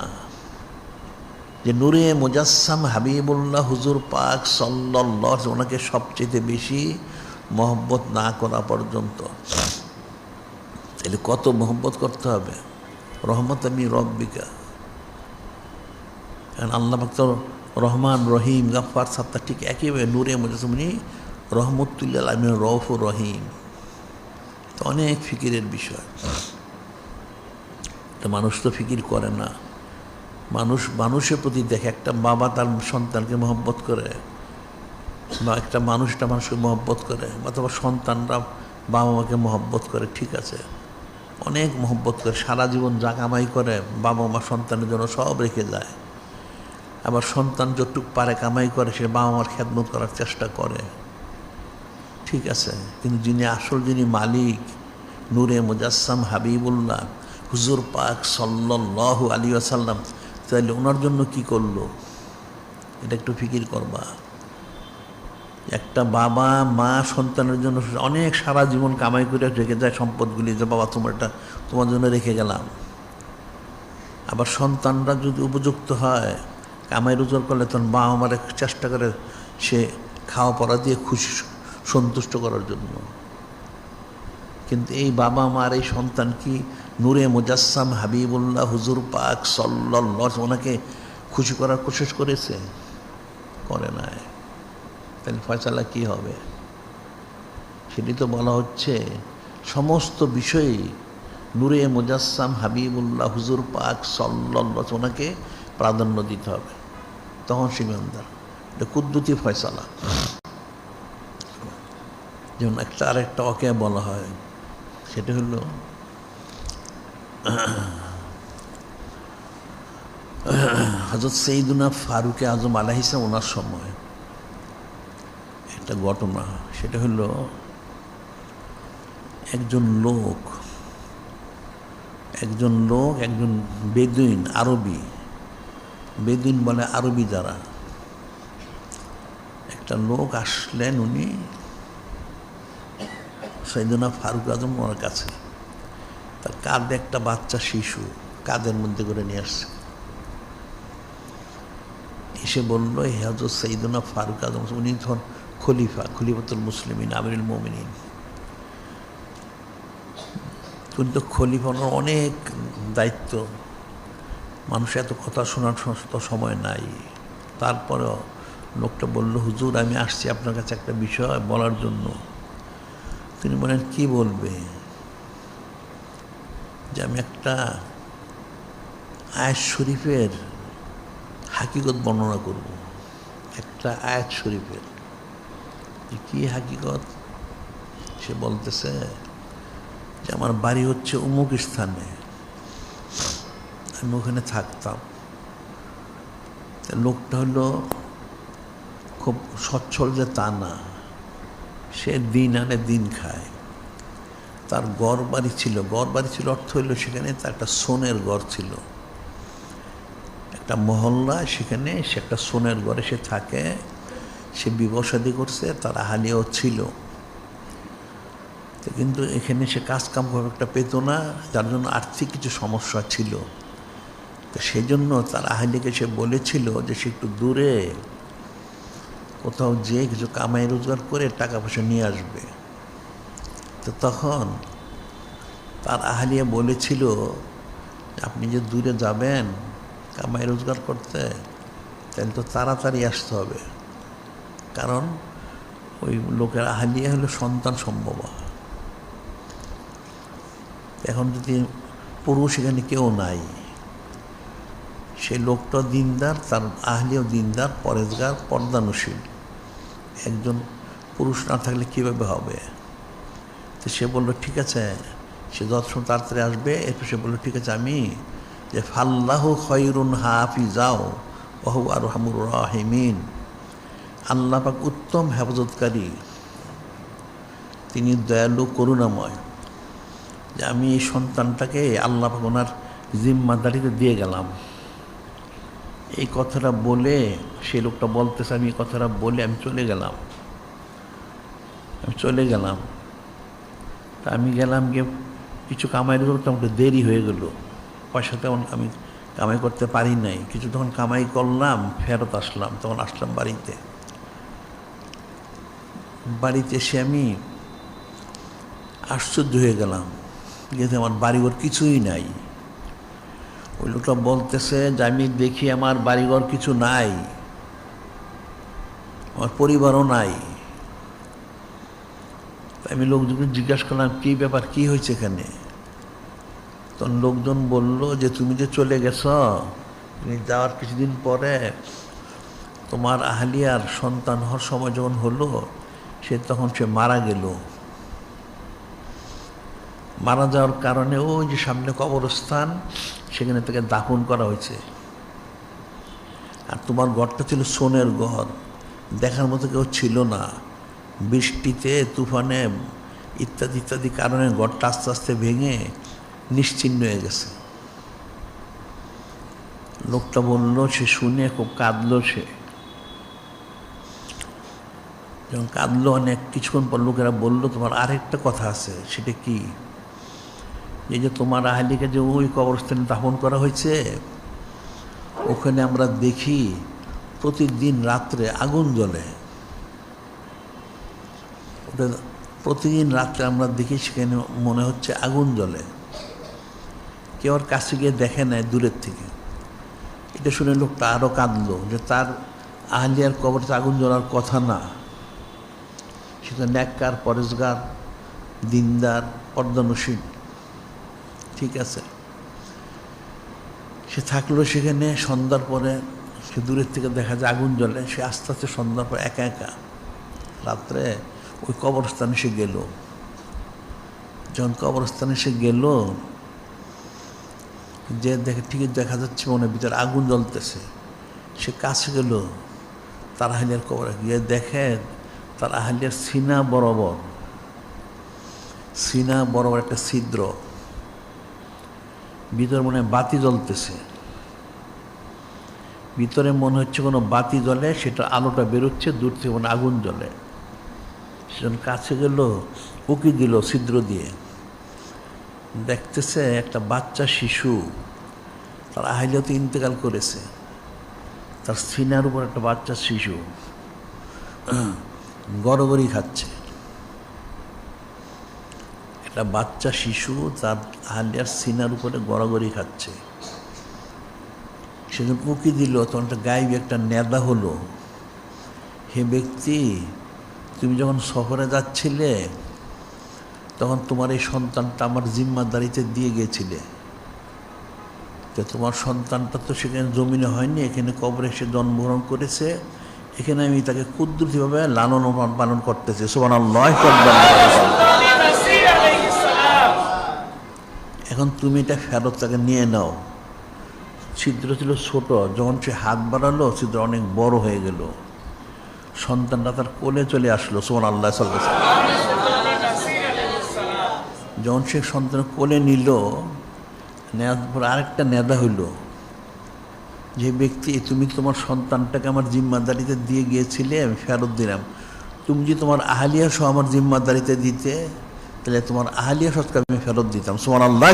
যে নূরে মুজাসসাম হাবিবুল্লাহ হুজুর পাক সাল্লাল্লাহু ওনাকে সবচেয়ে বেশি মহব্বত না করা পর্যন্ত। তাহলে কত মহব্বত করতে হবে? রহমত আমি রব্বিকা, কারণ আল্লাহ পাক তো রহমান রহিম গাফফার সাত্তার, ঠিক একইভাবে নূরে মুজাসসাম রহমতুল্লিল আলামিন রউফুর রহিম। তো অনেক ফিকিরের বিষয়, তো মানুষ তো ফিকির করে না। মানুষের প্রতি দেখে, একটা বাবা তার সন্তানকে মহব্বত করে, বা একটা মানুষকে মহব্বত করে, অথবা সন্তানরা বাবা মাকে মহব্বত করে, ঠিক আছে, অনেক মহব্বত করে, সারা জীবন যা কামাই করে বাবা মা সন্তানের জন্য সব রেখে যায়। আবার সন্তান যতটুক পারে কামাই করে সে বাবা মার খেদমত করার চেষ্টা করে, ঠিক আছে। কিন্তু যিনি মালিক নূরে মুজাসসাম হাবিবুল্লাহ হুজুর পাক সাল্লাল্লাহু আলাইহি ওয়াসাল্লাম, তাহলে ওনার জন্য কি করলো এটা একটু ফিকির করবা। একটা বাবা মা সন্তানের জন্য অনেক সারা জীবন কামাই করে রেখে যায় সম্পদগুলি, যে বাবা তোমার জন্য রেখে গেলাম। আবার সন্তানরা যদি উপযুক্ত হয়, কামাই রোজগার করলে তখন বাবা মারে চেষ্টা করে সে খাওয়া পড়া দিয়ে খুশি সন্তুষ্ট করার জন্য। কিন্তু এই বাবা মার এই সন্তান কি নূরে মুজাসসাম হাবিবুল্লাহ হুজুর পাক সাল্লাল্লাহু ওনাকে খুশি করার কোশিশ করেছে? করে নাই। তাহলে ফয়সালা কি হবে? সেটি তো বলা হচ্ছে সমস্ত বিষয়ে নূরে মুজাসসাম হাবিবুল্লাহ হুজুর পাক সাল্লাল্লাহু ওনাকে প্রাধান্য দিতে হবে, তখন সে ইমানদার। এটা কুদ্দুতি ফয়সালা। যেমন আরেকটা ওকে বলা হয়, সেটা হলো হযরত সৈয়দুনা ফারুকে আজম আলাইহিস সালাম ওনার সময় একটা ঘটনা। সেটা হলো একজন বেদুইন, বেদুইন বলে আরবি যারা, একটা লোক আসলেন, উনি সৈয়দুনা ফারুক আজম ওনার কাছে, তার কাঁধে একটা বাচ্চা শিশু কাঁধের মধ্যে করে নিয়ে আসছে। এসে বলল, হে হযরত সৈয়দুনা ফারুক আজম, উনি তখন খলিফাতুল মুসলিমিন আমিরুল মুমিনিন, কিন্তু খলিফার অনেক দায়িত্ব, মানুষ এত কথা শোনার সময় নাই। তারপরেও লোকটা বলল, হুজুর আমি আসছি আপনার কাছে একটা বিষয় বলার জন্য। তিনি বলেন, কি বলবে? যে আমি একটা আয়াত শরীফের হাকিকত বর্ণনা করব, একটা আয়াত শরীফের। কি হাকিকত? সে বলতেছে যে আমার বাড়ি হচ্ছে অমুক স্থানে, আমি ওখানে থাকতাম। লোকটা হলো খুব সচ্ছল যে তা না, সে দিন আনে দিন খায়। তার গড় বাড়ি ছিল অর্থ হইল সেখানে তার একটা সোনের ঘর ছিল, একটা মহল্লা, সেখানে সে একটা সোনের ঘরে সে থাকে। সে বিবাহ শাদী করছে, তার আহালিয়াও ছিল, তো কিন্তু এখানে সে কাজকাম খুব একটা পেত না, যার জন্য আর্থিক কিছু সমস্যা ছিল। তো সেই জন্য তার আহালিকে সে বলেছিল যে সে একটু দূরে কোথাও যেয়ে কিছু কামাই রোজগার করে টাকা পয়সা নিয়ে আসবে। তো তখন তার আহালিয়া বলেছিল, আপনি যে দূরে যাবেন কামাই রোজগার করতে, তাহলে তো তাড়াতাড়ি আসতে হবে, কারণ ওই লোকের আহালিয়া হলো সন্তান সম্ভব। এখন যদি পুরুষ এখানে কেউ নাই, সে লোকটা দিনদার, তার আহলিও দিনদার, পরেজগার, পর্দানুশীল, একজন পুরুষ না থাকলে কীভাবে হবে? তো সে বলল ঠিক আছে, সে যত সময় তাড়াতাড়ি আসবে। এরপর সে বলল ঠিক আছে, আমি যে ফাল্লাহু খৈরুন হাফিজাও ওয়া হুয়া আরহামুর রাহিমিন, আল্লাহ পাক উত্তম হেফাজতকারী, তিনি দয়ালু করুণাময়। যে আমি এই সন্তানটাকে আল্লাহ পাক ওনার জিম্মাদারিতে দিয়ে গেলাম। এই কথাটা বলে সে লোকটা বলতেছে, আমি এই কথাটা বলে আমি চলে গেলাম। তা আমি গেলাম গিয়ে কিছু কামাইয়ের করতে আমাকে দেরি হয়ে গেল, পয়সা তেমন আমি কামাই করতে পারি নাই। কিছু তখন কামাই করলাম, ফেরত আসলাম, তখন আসলাম বাড়িতে এসে আমি আশ্চর্য হয়ে গেলাম, যেহেতু আমার বাড়িঘর কিছুই নাই। ওই লোকটা বলতেছে যে আমি দেখি আমার বাড়িঘর কিছু নাই, আমার পরিবারও নাই। আমি লোকজনকে জিজ্ঞাসা করলাম কী ব্যাপার, কী হয়েছে এখানে? তখন লোকজন বলল যে তুমি যে চলে গেছ, তুমি যাওয়ার কিছুদিন পরে তোমার আহলিয়ার সন্তান হওয়ার সময় যখন হলো, তখন সে মারা গেল। মারা যাওয়ার কারণে ওই যে সামনে কবরস্থান, সেখানে তাকে দাফন করা হয়েছে। আর তোমার ঘরটা ছিল সোনের ঘর, দেখার মতো কেউ ছিল না। বৃষ্টিতে, তুফানে ইত্যাদি কারণে ঘরটা আস্তে আস্তে ভেঙে নিশ্চিহ্ন হয়ে গেছে। লোকটা বলল, সে শুনে খুব কাঁদলো। সে যখন কাঁদলো অনেক, কিছুক্ষণ পর লোকেরা বলল তোমার আরেকটা কথা আছে। সেটা কি? এই যে তোমার আহলিকে যে ওই কবরস্থানে দাফন করা হয়েছে, ওখানে আমরা দেখি প্রতিদিন রাত্রে আগুন জ্বলে। ওটা প্রতিদিন রাত্রে আমরা দেখি, সেখানে মনে হচ্ছে আগুন জ্বলে। কেউ আর কাছে গিয়ে দেখে নেয়, দূরের থেকে। এটা শুনে লোকটা আরও কাঁদলো, যে তার আহলিয়ার কবরতে আগুন জ্বলার কথা না। সে তো নেককার, পরেশগার, দিনদার, পর্দানসীন, ঠিক আছে। সে থাকলো সেখানে। সন্ধ্যার পরে সে দূরের থেকে দেখা যায় আগুন জ্বলে। সে আস্তে আস্তে সন্ধ্যার পর একা রাত্রে ওই কবরস্থানে সে গেল। যখন কবরস্থানে সে গেল, যে দেখে ঠিকই দেখা যাচ্ছে মনের ভিতরে আগুন জ্বলতেছে। সে কাছে গেল তার আহলিয়ার কবরে, গিয়ে দেখে তার আহলিয়ার সিনা বরাবর একটা ছিদ্র, ভিতরে মনে হয় বাতি জ্বলতেছে। ভিতরে মনে হচ্ছে কোনো বাতি জ্বলে, সেটা আলোটা বেরোচ্ছে, দূর থেকে মনে আগুন জ্বলে। সেজন কাছে গেল, উকি দিল ছিদ্র দিয়ে, দেখতেছে একটা বাচ্চা শিশু, তার আহলিয়াতে ইন্তেকাল করেছে। তার সিনার উপর একটা বাচ্চা শিশু গড়গড়ি খাচ্ছে। একটা বাচ্চা শিশু তার আহলিয়ার সিনার উপরে গড়গড়ি খাচ্ছে। সেদিন উকি দিল, তখন একটা গায়েবী একটা নেদা হলো, হে ব্যক্তি, তুমি যখন সফরে যাচ্ছিলে, তখন তোমার এই সন্তানটা আমার জিম্মাদারিতে দিয়ে গিয়েছিলে। তো তোমার সন্তানটা তো সেখানে জমিনে হয়নি, এখানে কবরে সে জন্মগ্রহণ করেছে। এখানে আমি তাকে কুদরতিভাবে লালন পালন করতেছি। সুবহানাল্লাহ। এখন তুমি এটা ফেরত তাকে নিয়ে নাও। ছিদ্র ছিল ছোট, যখন সে হাত বাড়ালো, ছিদ্র অনেক বড় হয়ে গেল। সন্তানটা তার কোলে চলে আসলো। সুবহানাল্লাহ। যখন সে সন্তান কোলে নিল, নেওয়ার পর আরেকটা নেদা হইল, যে ব্যক্তি, তুমি তোমার সন্তানটাকে আমার জিম্মাদারিতে দিয়ে গিয়েছিলে, আমি ফেরত দিলাম। তুমি যদি তোমার আহলিয়া সহ আমার জিম্মাদারিতে দিতে, তাহলে তোমার আহলিয়া সৎকে আমি ফেরত দিতাম। সুবহানাল্লাহ।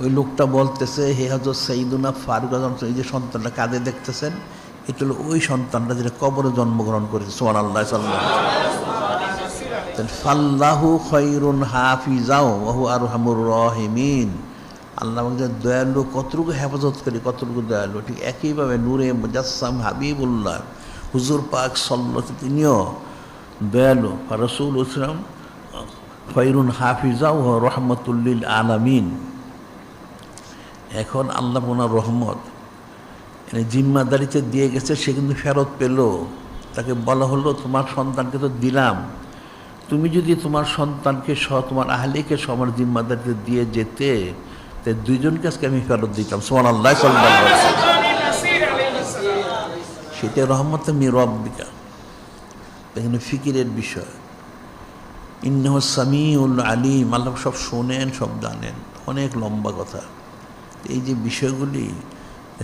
ওই লোকটা বলতেছে, হে হযরত সাইয়্যিদুনা ফারুক আযম, এই যে সন্তানটা কাঁদে দেখতেছেন, এটা হলো ওই সন্তানটা যেটা কবরে জন্মগ্রহণ করেছে। সুবহানাল্লাহ। ফাল্লাহু খৈরুন হাফিজাও ওয়া হুয়া আরহামুর রাহিমিন। আল্লাহ দয়ালু, কতটুকু হেফাজত করি, কতটুকু দয়ালু। ঠিক একইভাবে নূরে মুজাসসাম হাবিবুল্লাহ হুজুর পাক সাল্লাল্লাহু, তিনিও দয়ালু। রাসূল ইসলাম খৈরুন হাফিজাও ওয়া রাহমাতুল লিল আলামিন। এখন আল্লাহ ওনার রহমত জিম্মাদারিতে দিয়ে গেছে, সে কিন্তু ফেরত পেল। তাকে বলা হলো, তোমার সন্তানকে তো দিলাম, তুমি যদি তোমার সন্তানকে সহ তোমার আহলিকে সবার জিম্মাদারিতে দিয়ে যেতে, তাই দুইজনকে আজকে আমি ফেরত দিতাম। সুবহানাল্লাহ, সাল্লাল্লাহু আলাইহি ওয়াসাল্লাম। সেটা রহমতে মির রাব্বিকা। এখানে ফিকিরের বিষয়। ইন্নাহু সামিউল আলিম, আল্লাহ সব শোনেন, সব জানেন। অনেক লম্বা কথা। এই যে বিষয়গুলি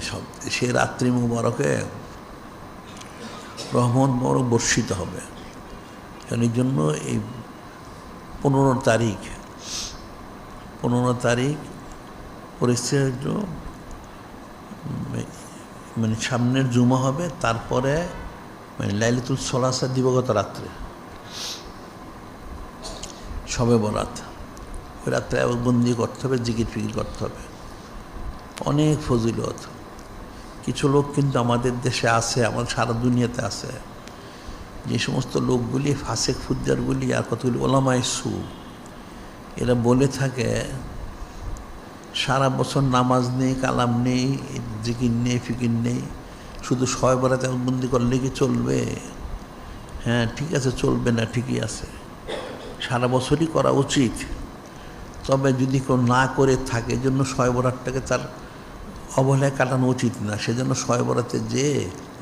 সব সে রাত্রি মুবারকে রহমত বড় বর্ষিত হবে। কারণ এই জন্য এই 15 তারিখ পরিস্থিতি মানে সামনের জুমা হবে, তারপরে মানে লাইলাতুল সলাসা দিবগত রাত্রে, শবে বরাত। ওই রাত্রে বন্দি করতে হবে, জিকির ফিকির করতে হবে। অনেক ফজিলত। কিছু লোক কিন্তু আমাদের দেশে আছে, আমাদের সারা দুনিয়াতে আছে, যে সমস্ত লোকগুলি ফাসেক ফুজ্জারগুলি আর কতগুলি ওলামায়ে সু, এরা বলে থাকে সারা বছর নামাজ নেই, কালাম নেই, জিকির নেই, ফিকির নেই, শুধু শবে বরাতে বন্দি করলে কি চলবে? হ্যাঁ, ঠিক আছে, চলবে না, ঠিকই আছে, সারা বছরই করা উচিত। তবে যদি কেউ না করে থাকে, এই জন্য শবে বরাতটাকে তার অবহেলায় কাটানো উচিত না। সেজন্য শবে বরাতে যে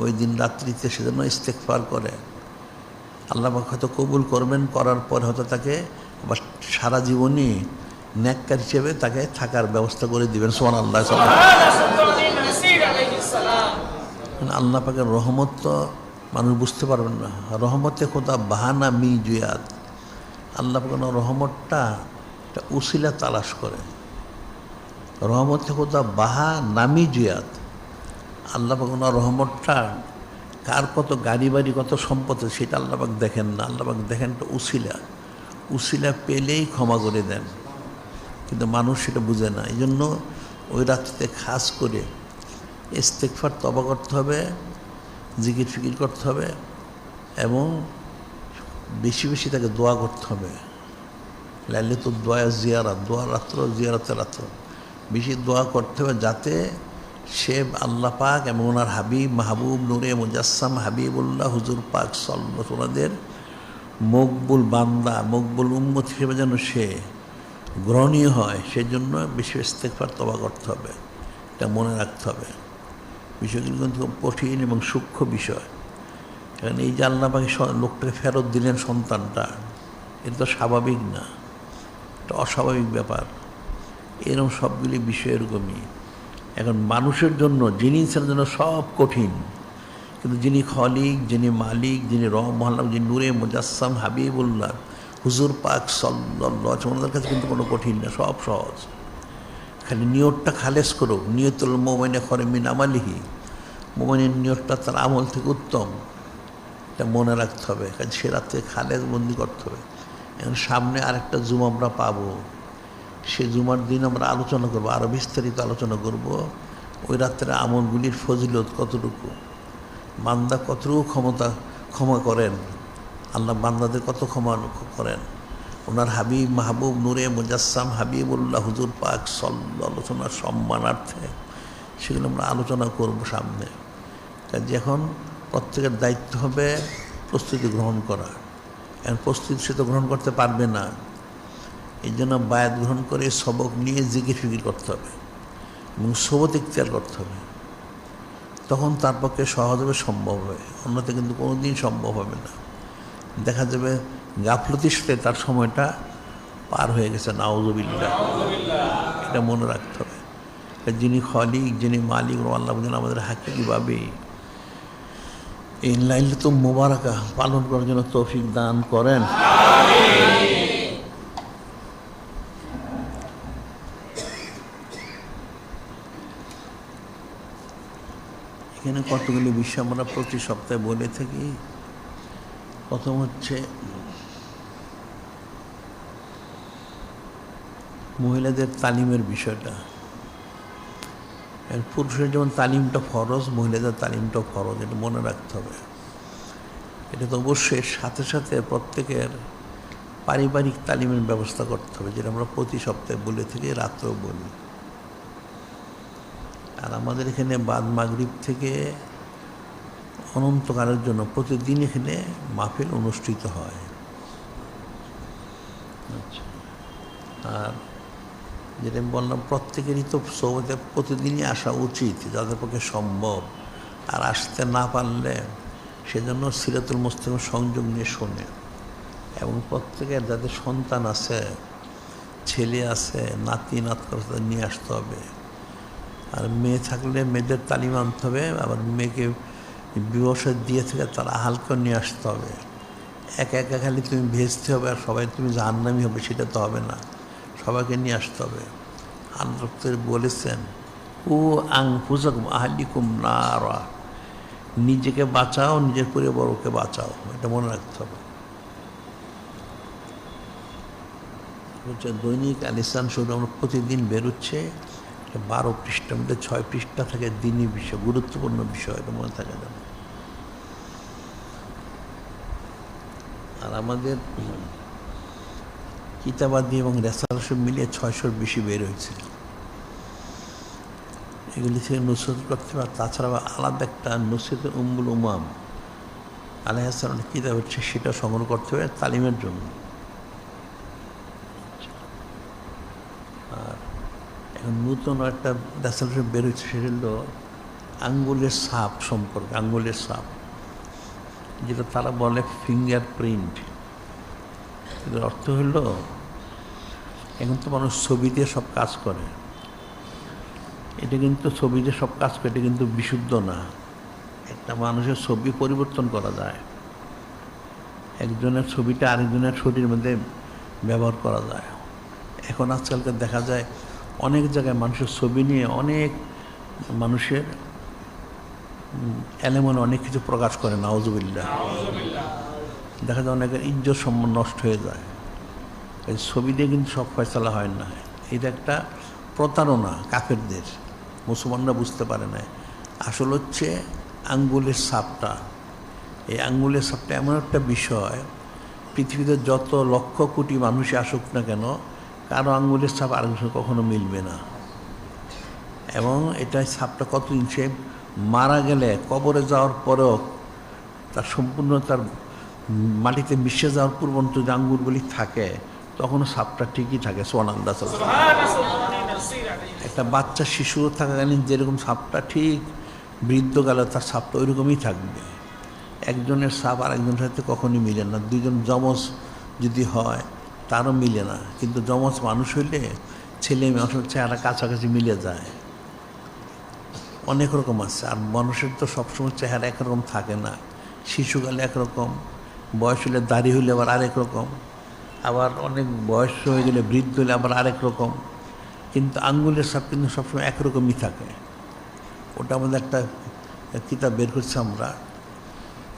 ওই দিন রাত্রিতে সেজন্য ইস্তেগফার করে, আল্লাহ পাক হয়তো কবুল করবেন, করার পর হয়তো তাকে আবার সারা জীবনই নেককার হিসেবে তাকে থাকার ব্যবস্থা করে দিবেন। সুবহানাল্লাহ। আল্লাহ পাকের রহমত তো মানুষ বুঝতে পারবেন না। রহমতে খোদা বাহানা মি জুয়াদ। আল্লাহ পাকের রহমতটা একটা উসিলা তালাশ করে। রহমতে খোদা বাহা নামি জুয়াদ। আল্লাহ পাকের রহমতটা কার কত গাড়ি বাড়ি কত সম্পদ, সেটা আল্লাহ পাক দেখেন না। আল্লাহ পাক দেখেন একটা উসিলা পেলেই ক্ষমা করে দেন, কিন্তু মানুষ সেটা বুঝে না। এই জন্য ওই রাত্রিতে খাস করে ইস্তেগফার তওবা করতে হবে, জিকির ফিকির করতে হবে, এবং বেশি বেশি তাকে দোয়া করতে হবে। লাইলাতুদ দোয়া জিয়ারাত, দোয়া রাত্র, জিয়ারতের রাত্র বেশি দোয়া করতে হবে, যাতে সে আল্লাহ পাক এবং ওনার হাবিব মাহবুব নূরে মুজাসসাম হাবিবুল্লাহ হুজুর পাক সাল্লাল্লাহু ওনাদের মকবুল বান্দা, মকবুল উম্মত হিসেবে যেন সে গ্রহণীয় হয়, সেজন্য বেশি ইস্তেগফার তওবা করতে হবে। এটা মনে রাখতে হবে। বিষয়গুলো কিন্তু খুব কঠিন এবং সূক্ষ্ম বিষয়। কারণ এই যে আল্লাহ পাক লোকটাকে ফেরত দিলেন সন্তানটা, এটা তো স্বাভাবিক না, এটা অস্বাভাবিক ব্যাপার। এরকম সবগুলি বিষয় এরকমই। এখন মানুষের জন্য, জিনিসের জন্য সব কঠিন, কিন্তু যিনি খলিক, যিনি মালিক, যিনি রহমান, যিনি নূরে মুজাসসাম হাবিবুল্লাহ হুজুর পাক সাল্লাল্লাহু আলাইহি ওনাদের কাছে কিন্তু কোনো কঠিন না, সব সহজ। খালি নিয়তটা খালেস করুক। নিয়তুল মুমিনি খায়রুম মিন আমালিহি, মুমিনের নিয়তটা তার আমল থেকে উত্তম, এটা মনে রাখতে হবে। কারণ সে রাত্রে খালেস বন্দি করতে হবে। এখন সামনে আরেকটা জুমা আমরা পাবো, সে জুমার দিন আমরা আলোচনা করবো, আরও বিস্তারিত আলোচনা করব ওই রাত্রে আমলগুলির ফজিলত কতটুকু, বান্দা কতটুকু ক্ষমা করেন, আল্লাহ বান্দাদের কত ক্ষমা করেন। ওনার হাবিব মাহবুব নূরে মুজাসসাম হাবিবুল্লাহ হুজুর পাক সাল্লাল্লাহু আলাইহি ওয়াসাল্লাম সম্মানার্থে সেগুলো আমরা আলোচনা করব সামনে। কাজে এখন প্রত্যেকের দায়িত্ব হবে প্রস্তুতি গ্রহণ করা। এখন প্রস্তুতি সে তো গ্রহণ করতে পারবে না, এই জন্য বায়াত গ্রহণ করে সবক নিয়ে জিকির ফিকির করতে হবে এবং সোবত ইখতিয়ার করতে হবে। তখন তার পক্ষে সহজভাবে সম্ভব হয়, অন্যতে কিন্তু কোনো দিন সম্ভব হবে না। দেখা যাবে গাফলতির সাথে তার সময়টা পার হয়ে গেছে। নাউযুবিল্লাহ। এটা মনে রাখতে হবে। যিনি খলিক, যিনি মালিক, আল্লাহ বলেন আমাদের হাকিকিভাবে এই লাইলাতুল মুবারাকা পালন করার জন্য তৌফিক দান করেন। এখানে কতগুলি বিষয় আমরা প্রতি সপ্তাহে বলে থাকি। প্রথম হচ্ছে মহিলাদের তালিমের বিষয়টা। পুরুষের যেমন তালিমটা ফরজ, মহিলাদের তালিমটাও ফরজ, এটা মনে রাখতে হবে। এটা তো অবশ্যই সাথে সাথে প্রত্যেকের পারিবারিক তালিমের ব্যবস্থা করতে হবে, যেটা আমরা প্রতি সপ্তাহে বলে থাকি, রাত্রেও বলি। আর আমাদের এখানে বাদ মাগরিব থেকে অনন্তকালের জন্য প্রতিদিন এখানে মাহফিল অনুষ্ঠিত হয়। আচ্ছা। আর যেটা আমি বললাম, প্রত্যেকেরই তো সৌবতে প্রতিদিনই আসা উচিত যাদের পক্ষে সম্ভব, আর আসতে না পারলে সেজন্য সিরাতুল মুস্তাকিম সংযোগ নিয়ে শোনে। এবং প্রত্যেকের যাদের সন্তান আছে, ছেলে আছে, নাতি নাতক তাদের নিয়ে আসতে হবে। আর মেয়ে থাকলে মেয়েদের তালিম আনতে হবে, আবার মেয়েকে বিবাহ দিয়ে থেকে তার আহালকেও নিয়ে আসতে হবে। একা একা খালি তুমি ভেজতে হবে আর সবাই তুমি জাহান্নামী হবে, সেটা তো হবে না, সবাইকে নিয়ে আসতে হবে। আল্লাহ বলেছেন, ও আনফুসাকুম আহলিকুম নারা, নিজেকে বাঁচাও, নিজের পরিবারকে বাঁচাও, এটা মনে রাখতে হবে। হচ্ছে দৈনিক আল ইহসান শরীফ আমরা প্রতিদিন বেরোচ্ছে, 12 পৃষ্ঠার মধ্যে 6 পৃষ্ঠা থাকে দিনই বিষয়, গুরুত্বপূর্ণ বিষয়, এটা মনে থাকে যেন। আর আমাদের কিতাবাদি এবং রেসাল সব মিলিয়ে 600-র বেশি বের হয়েছে। এগুলি থেকে নুসরত করতে পারে। তাছাড়া আলাদা একটা নুসরত উম্মুল উমাম আলাইহিস সালামের কিতাব হচ্ছে, সেটা সংগ্রহ করতে হবে তালিমের জন্য। আর এখন নূতন একটা রেসাল সব বের হয়েছে, সেটা হলো আঙ্গুলের ছাপ সম্পর্কে। আঙ্গুলের ছাপ, যেটা তারা বলে ফিঙ্গার প্রিন্ট। এর অর্থ হলো, এখন তো মানুষ ছবি দিয়ে সব কাজ করে, এটা কিন্তু ছবি দিয়ে সব কাজ করে, এটা কিন্তু বিশুদ্ধ না। একটা মানুষের ছবি পরিবর্তন করা যায়, একজনের ছবিটা আরেকজনের শরীরের মধ্যে ব্যবহার করা যায়। এখন আজকালকে দেখা যায় অনেক জায়গায় মানুষের ছবি নিয়ে অনেক মানুষের এলেমনে অনেক কিছু প্রকাশ করে, নাউজুবিল্লাহ। দেখা যায় অনেকের ইজ্জত সম্মান নষ্ট হয়ে যায়। এই ছবি দিয়ে কিন্তু সব ফয়সালা হয় না। এটা একটা প্রতারণা কাফেরদের, মুসলমানরা বুঝতে পারে না। আসল হচ্ছে আঙ্গুলের ছাপটা। এই আঙ্গুলের ছাপটা এমন একটা বিষয়, পৃথিবীতে যত লক্ষ কোটি মানুষই আসুক না কেন, কারো আঙ্গুলের ছাপ আরেকজনের কখনো মিলবে না। এবং এটাই ছাপটা কতদিন, সে মারা গেলে কবরে যাওয়ার পরেও তার সম্পূর্ণ তার মাটিতে মিশে যাওয়ার পূর্বন্ত যে আঙ্গুরগুলি থাকে, তখনও ছাপটা ঠিকই থাকে। সুবহানাল্লাহ। একটা বাচ্চা শিশু থাকাকালীন যেরকম ছাপটা, ঠিক বৃদ্ধকালে তার ছাপটা ওইরকমই থাকবে। একজনের ছাপ আরেকজনের সাথে কখনই মিলে না। দুইজন যমজ যদি হয় তারও মিলে না, কিন্তু যমজ মানুষ হইলে ছেলে মেয়ে চেহারা কাছাকাছি মিলে যায়। অনেক রকম আছে। আর মানুষের তো সবসময় চেহারা একরকম থাকে না। শিশুকালে একরকম, বয়স হলে দাড়ি হইলে আবার আরেক রকম, আবার অনেক বয়স হয়ে গেলে বৃদ্ধ হলে আবার আরেক রকম। কিন্তু আঙ্গুলের ছাপ কিন্তু সবসময় একরকমই থাকে। ওটা আমাদের একটা কিতাব বের করছি আমরা,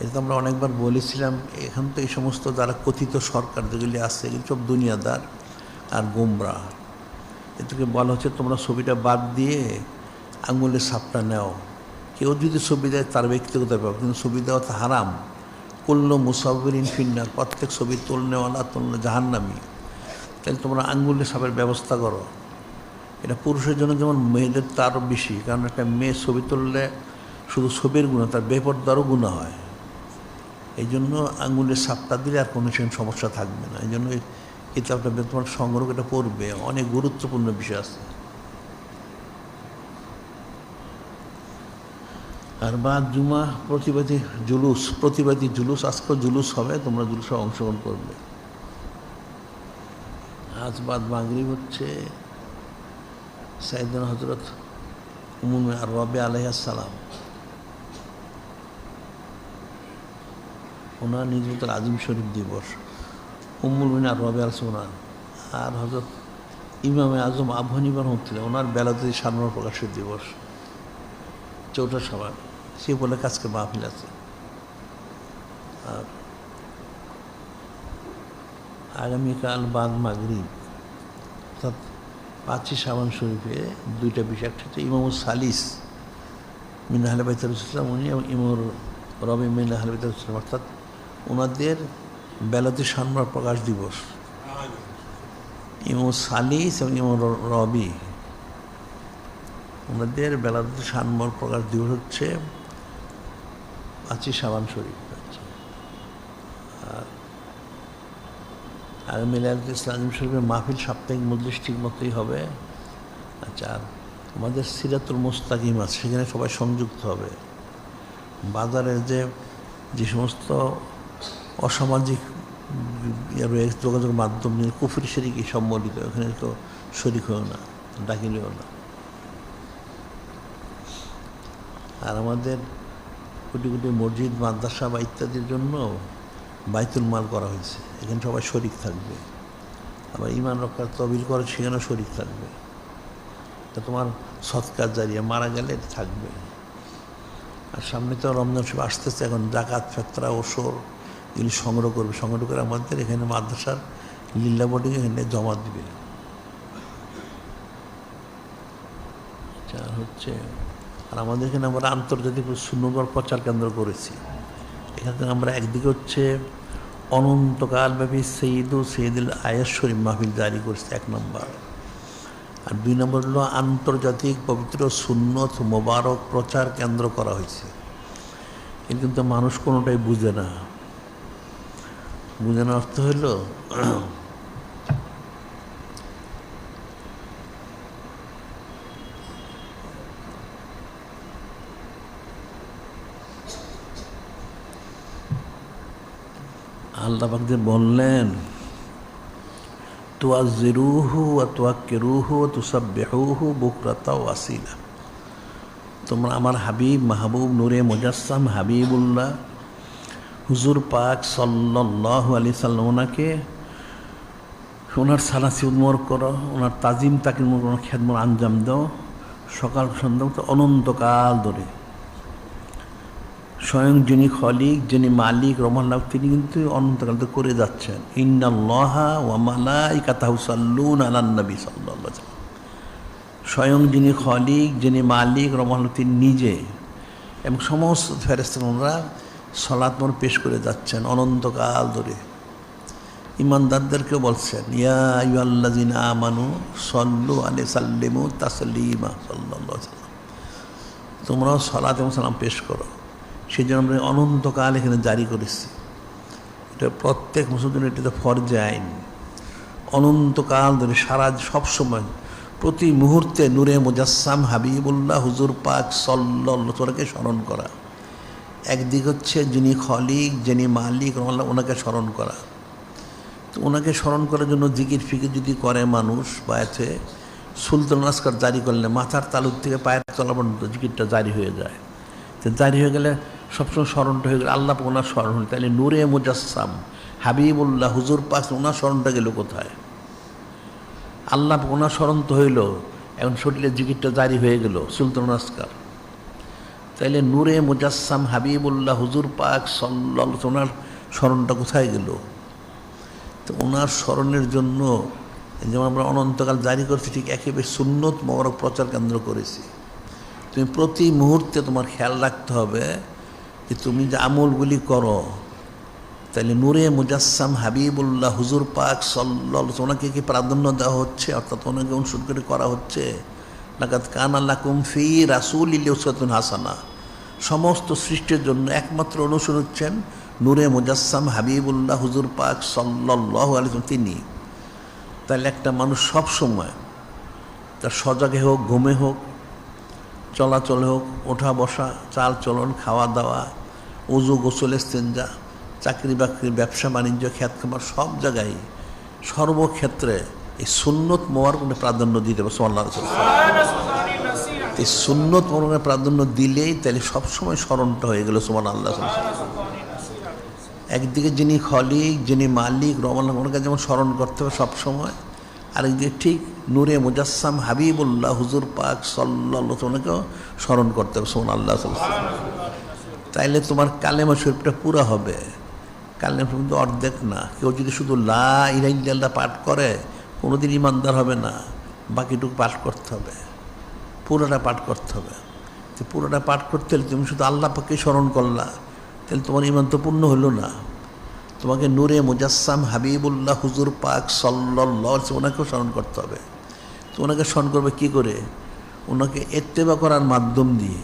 এটা তো আমরা অনেকবার বলেছিলাম। এখন তো এই সমস্ত যারা কথিত সরকার যেগুলি আছে, এগুলি সব দুনিয়াদার আর গোমরা। এটাকে বলা হচ্ছে, তোমরা ছবিটা বাদ দিয়ে আঙ্গুলের ছাপটা নেও। কেউ যদি ছবি দেয় তার ব্যক্তিগত ব্যাপার, কিন্তু ছবি দেওয়া তো হারাম। কুল্লু মুসাউবিরিন ফিন্নার, প্রত্যেক ছবি তুলনেওয়ালা তুলনে জাহান্নামী। তাহলে তোমরা আঙ্গুলের ছাপের ব্যবস্থা করো। এটা পুরুষের জন্য যেমন, মেয়েদের তো আরও বেশি। কারণ একটা মেয়ে ছবি তুললে শুধু ছবির গুণা, তার বেপরদারও গুণা হয়। এই জন্য আঙ্গুলের ছাপটা দিলে আর কোনো সমস্যা থাকবে না। এই জন্য এই কিতাবটা তোমার সংগ্রহ এটা পড়বে, অনেক গুরুত্বপূর্ণ বিষয় আছে। আর বাদ জুমা প্রতিবাদী জুলুস আজকে জুলুস হবে, তোমরা জুলুসে অংশগ্রহণ করবে। আজ বাদ মাগরিব হচ্ছে সাইয়েদনা হযরত উম্মুল মুমিনিন আর রাবি আলাইহিস সালাম, ওনার নিজবতুল আজিম শরীফ দিবস। উম্মুল মুমিনিন আর রাবি আলাইহিস সালাম আর হযরত ইমামে আজম আবু হানিফা রাহমাতুল্লাহ, ওনার বেলাতে সাধারণ প্রকাশের দিবস 4টা শাবান। সে বলে আজকে মাহফিল আছে। আর আগামীকাল বাদ মাগরিব অর্থাৎ 5ই শাবান শরীফে 2টা বিষয়। একটা হচ্ছে ইমামুস সালিস মিন আহলে বাইত রাসূলুল্লাহ, উনি এবং ইমাম রবি মিন আহলে বাইত রাসূলুল্লাহ, অর্থাৎ ওনাদের বেলাতে শানমার প্রকাশ দিবস। ইমাম সালিস এবং ইমাম রবি, ওনাদের বেলাতে শানমার প্রকাশ দিবস হচ্ছে 5ই শাবান শরীফ। আর মিলাদুল ইসলাম শরীফের মাহফিল সাপ্তাহিক মজলিস ঠিক মতোই হবে। আচ্ছা, আর আমাদের সিরাতুল মুস্তাকিম আছে, সেখানে সবাই সংযুক্ত হবে। বাজারের যে সমস্ত অসামাজিক যোগাযোগ মাধ্যম নিয়ে কুফরি শরিকি সম্বলিত, ওখানে তো শরিক হয়েও না, ডাকিলেও না। আর আমাদের কোটি কোটি মসজিদ, মাদ্রাসা বা ইত্যাদির জন্য বাইতুল মাল করা হয়েছে, এখানে সবাই শরিক থাকবে। আবার ইমান রক্ষার তহবিল করে, সেখানেও শরিক থাকবে। তা তোমার সৎকার জারিয়া মারা গেলে থাকবে। আর সামনে তো রমজান শরীফ আসতেছে, এখন জাকাত, ফেতরা, ওসর এগুলি সংগ্রহ করবে। সংগ্রহ করে আমাদের এখানে মাদ্রাসার লিল্লা বোর্ডিং এখানে জমা দিবে। আর হচ্ছে, আর আমাদের এখানে আমরা আন্তর্জাতিক শূন্যগর প্রচার কেন্দ্র করেছি। এখানে আমরা একদিকে হচ্ছে অনন্তকালব্যাপী সৈয়দুল আয়াস শরীফ মাহফিল জারি করেছি, 1 নম্বর। আর 2 নম্বর হলো আন্তর্জাতিক পবিত্র সুন্নত মোবারক প্রচার কেন্দ্র করা হয়েছে। কিন্তু মানুষ কোনোটাই বুঝে না। বুঝে না অর্থ হইল, আল্লাহ পাক যে বললেন, তুআজ্জিরুহু ওয়া তুআক্কিরুহু ওয়া তুসাব্বিহুহু বুকরাতা ওয়া আসীলা। তোমরা আমার হাবিব, মাহবুব, নূরে মুজাসসাম হাবিবুল্লাহ হুজুর পাক সাল্লাল্লাহু আলাইহি সাল্লাম, ওনাকে ওনার সালাসি উদ্মর করো, ওনার তাজিম তাকিম, ওনার খেদমত আঞ্জাম দাও সকাল সন্ধ্যা অনন্তকাল ধরে। স্বয়ং যিনি খলিক, যিনি মালিক রহমাল্লাহ, তিনি কিন্তু অনন্তকাল ধরে করে যাচ্ছেন। ইন্নাল্লাহা ওয়া মালাইকাতাহু ইউসাল্লুনা আলান নবী সাল্লাল্লাহু আলাইহি ওয়াসাল্লাম। স্বয়ং যিনি খলিক, যিনি মালিক রহমাল্লাহ, তিনি নিজে এবং সমস্ত ফেরেশতাগণরা সালাত পেশ করে যাচ্ছেন অনন্তকাল ধরে। ইমানদারদেরকেও বলছেন, ইয়া আইয়ুহাল্লাযিনা আমানু সাল্লু আলাইহি সাল্লিমু তাসলিমা সাল্লাল্লাহু আলাইহি ওয়াসাল্লাম। তোমরাও সালাত এবং সালাম পেশ করো। সেই জন্য আমরা অনন্তকাল এখানে জারি করেছি। এটা প্রত্যেক মুসলমানের এটা তো ফরজে আইন। অনন্তকাল ধরে সারা সবসময় প্রতি মুহূর্তে নূরে মুজাসসাম হাবিবুল্লাহ হুজুর পাক সাল্লাল্লাহু আলাইহি স্মরণ করা। একদিক হচ্ছে যিনি খলিক, যিনি মালিক ওনাকে স্মরণ করা। তো ওনাকে স্মরণ করার জন্য জিকির ফিকির যদি করে মানুষ, বা এতে সুলতান আসকার জারি করলে মাথার তালুর থেকে পায়ের তলা পর্যন্ত জিকিরটা জারি হয়ে যায়। তো জারি হয়ে গেলে সবসময় স্মরণটা হয়ে গেলে আল্লাহ ওনার স্মরণ হল। তাহলে নূরে মুজাসসাম হাবিবুল্লাহ হুজুর পাক, ওনার স্মরণটা গেল কোথায়? আল্লাহ ওনার স্মরণ তো হইল, এখন শরীরের জিকিরটা জারি হয়ে গেল সুলতান আসকার। তাইলে নূরে মুজাসসাম হাবিবুল্লাহ হুজুর পাক সাল্লাল্লাহু, ওনার স্মরণটা কোথায় গেল? তো ওনার স্মরণের জন্য যেমন আমরা অনন্তকাল জারি করছি, ঠিক একেবারে সুন্নত মোবারক প্রচার কেন্দ্র করেছি। তুমি প্রতি মুহূর্তে তোমার খেয়াল রাখতে হবে যে তুমি যে আমলগুলি করো, তাহলে নূরে মুজাসসাম হাবিবুল্লাহ হুজুর পাক সাল্লাল্লাহু, ওনাকে কি প্রাধান্য দেওয়া হচ্ছে, অর্থাৎ ওনাকে অনুসরণ করে করা হচ্ছে। লাকাদ কানা লাকুম ফি রাসূলিল্লাহি উসওয়াতুন হাসানা। সমস্ত সৃষ্টির জন্য একমাত্র অনুসরণ হচ্ছেন নূরে মুজাসসাম হাবিবুল্লাহ হুজুর পাক সাল্লাল্লাহু আলাইহি ওয়াসাল্লাম, তিনি। তাহলে একটা মানুষ সব সময় তার সজাগে হোক, ঘুমে হোক, চলাচলে হোক, ওঠা বসা, চাল চলন, খাওয়া দাওয়া, ওযু, গোসল, ইস্তেঞ্জা, চাকরি বাকরি, ব্যবসা বাণিজ্য, খেত খামার, সব জায়গায় সর্বক্ষেত্রে এই সুন্নত মোবারকে প্রাধান্য দিতে হবে। সাল্লাল্লাহু আলাইহি ওয়াসাল্লাম এই সুন্নত মোবারকে প্রাধান্য দিলেই তাহলে সবসময় স্মরণটা হয়ে গেল সুবহানাল্লাহ। একদিকে যিনি খলিক, যিনি মালিক রহমাল্লাহ, ওনাকে যেমন স্মরণ করতে হবে সবসময়, আরেকদিকে ঠিক নূরে মুজাসসাম হাবিবুল্লাহ হুজুর পাক সাল্লাল্লাহু, ওনাকেও স্মরণ করতে হবে সুবহানাল্লাহ। তাইলে তোমার কালেমা শরীফটা পুরা হবে। কালেমা কিন্তু অর্ধেক না। কেউ যদি শুধু লা ইলাহা ইল্লাল্লাহ পাঠ করে কোনোদিন ইমানদার হবে না। বাকিটুকু পাঠ করতে হবে, পুরোটা পাঠ করতে হবে। তো পুরোটা পাঠ করতে হলে তুমি শুধু আল্লাহ পাককে স্মরণ করলা, তাহলে তোমার ইমান তো পূর্ণ হলো না। তোমাকে নূরে মুজাসসাম হাবিবুল্লাহ হুজুর পাক সাল্লাল্লাহু আলাইহি ওয়াসাল্লাম, ওনাকেও স্মরণ করতে হবে। তো ওনাকে স্মরণ করবে কী করে? ওনাকে ইত্তেবা করার মাধ্যম দিয়ে।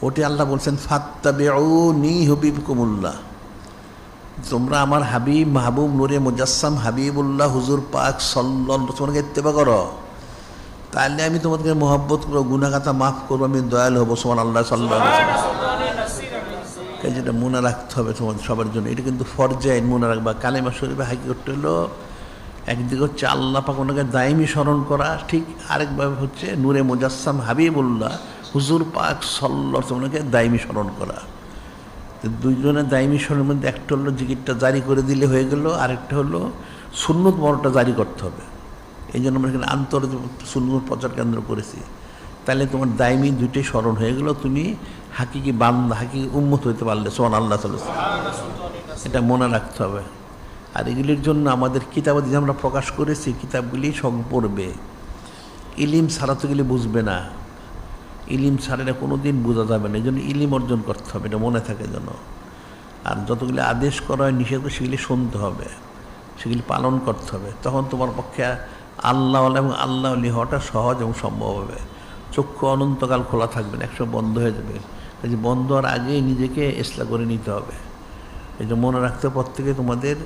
ওটি আল্লাহ বলছেন, ফাত্তাবিউনি ইউহিব্বুকুমুল্লাহ। তোমরা আমার হাবিব মাহবুব নূরে মুজাসসাম হাবিবুল্লাহ হুজুর পাক সাল্লাল্লাহু তোমাকে ইত্তেবা করো, তাহলে আমি তোমাদেরকে মহব্বত করবো, গুনাহগাতা মাফ করবো, আমি দয়ালু হবো। সুবহানাল্লাহ সাল্লাল্লাহু আলাইহি ওয়াসাল্লাম। যেটা মনে রাখতে হবে তোমাদের সবার জন্য, এটা কিন্তু ফরজে আইন মনে রাখবা। কালেমা শরীফে হাকিকতটা হলো একদিকে হচ্ছে আল্লাহ পাক ওনাকে দায়মি স্মরণ করা, ঠিক আরেকভাবে হচ্ছে নূরে মুজাসসাম হাবিবুল্লাহ হুজুর পাক সাল্লাল্লাহু আলাইহি ওয়াসাল্লামকে দায়মি স্মরণ করা। তো দুইজনের দায়মি স্মরণের মধ্যে একটা হলো জিকিরটা জারি করে দিলে হয়ে গেল, আরেকটা হলো সুন্নত মরটা জারি করতে হবে। এই জন্য আমরা এখানে আন্তর্জাতিক সুন্নত প্রচার কেন্দ্র করেছি। তাহলে তোমার দায়মি দুইটাই স্মরণ হয়ে গেল, তুমি হাকিকি বান্দা হাকিকি উম্মত হইতে পারলে। সুবহানাল্লাহ সাল্লাল্লাহু আলাইহি ওয়াসাল্লাম। এটা মনে রাখতে হবে। আর এগুলির জন্য আমাদের কিতাবাদি যে আমরা প্রকাশ করেছি, কিতাবগুলি সব পড়বে। ইলিম ছাড়া তো গেলে বুঝবে না, ইলিম ছাড়া এটা কোনো দিন বোঝা যাবে না। এই জন্য ইলিম অর্জন করতে হবে, এটা মনে থাকে যেন। আর যতগুলি আদেশ করা হয় নিষেধ সেগুলি শুনতে হবে, সেগুলি পালন করতে হবে। তখন তোমার পক্ষে আল্লাহ এবং আল্লাহ হওয়াটা সহজ এবং সম্ভব হবে। চক্ষু অনন্তকাল খোলা থাকবে না, একসময় বন্ধ হয়ে যাবে। কাজে বন্ধ হওয়ার আগেই নিজেকে ইসলাহ করে নিতে হবে। এই জন্য মনে রাখতে প্রত্যেকে তোমাদের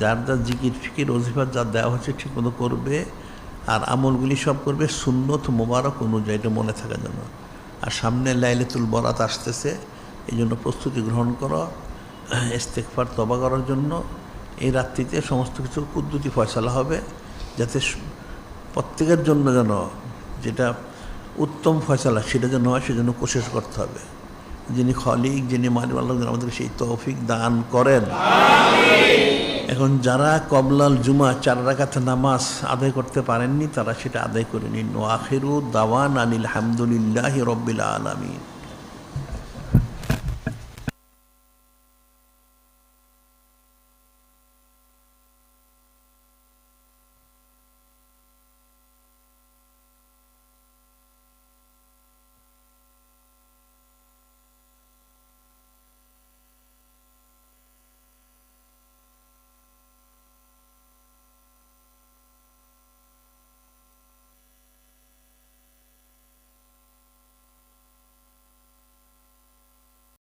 যার যার জিকির ফিকির ওজিফার যা দেওয়া হচ্ছে ঠিকমতো করবে, আর আমলগুলি সব করবে সুন্নত মোবারক অনুযায়ী, এটা মনে থাকার জন্য। আর সামনে লাইলাতুল বরাত আসতেছে, এই জন্য প্রস্তুতি গ্রহণ করো ইস্তেগফার তওবা করার জন্য। এই রাত্রিতে সমস্ত কিছু কুদ্দুতি ফয়সালা হবে, যাতে প্রত্যেকের জন্য যেন যেটা উত্তম ফয়সালা সেটা যেন হয়, সেজন্য কোশিশ করতে হবে। যিনি খলিক, যিনি মালিক, আল্লাহ যেন আমাদের সেই তৌফিক দান করেন। এখন যারা কবলাল জুমা 4 রাকাত নামাজ আদায় করতে পারেননি, তারা সেটা আদায় করে নিন। ওয়া আখিরু দাওয়ানা আনিল হামদুলিল্লাহি রাব্বিল আলামিন।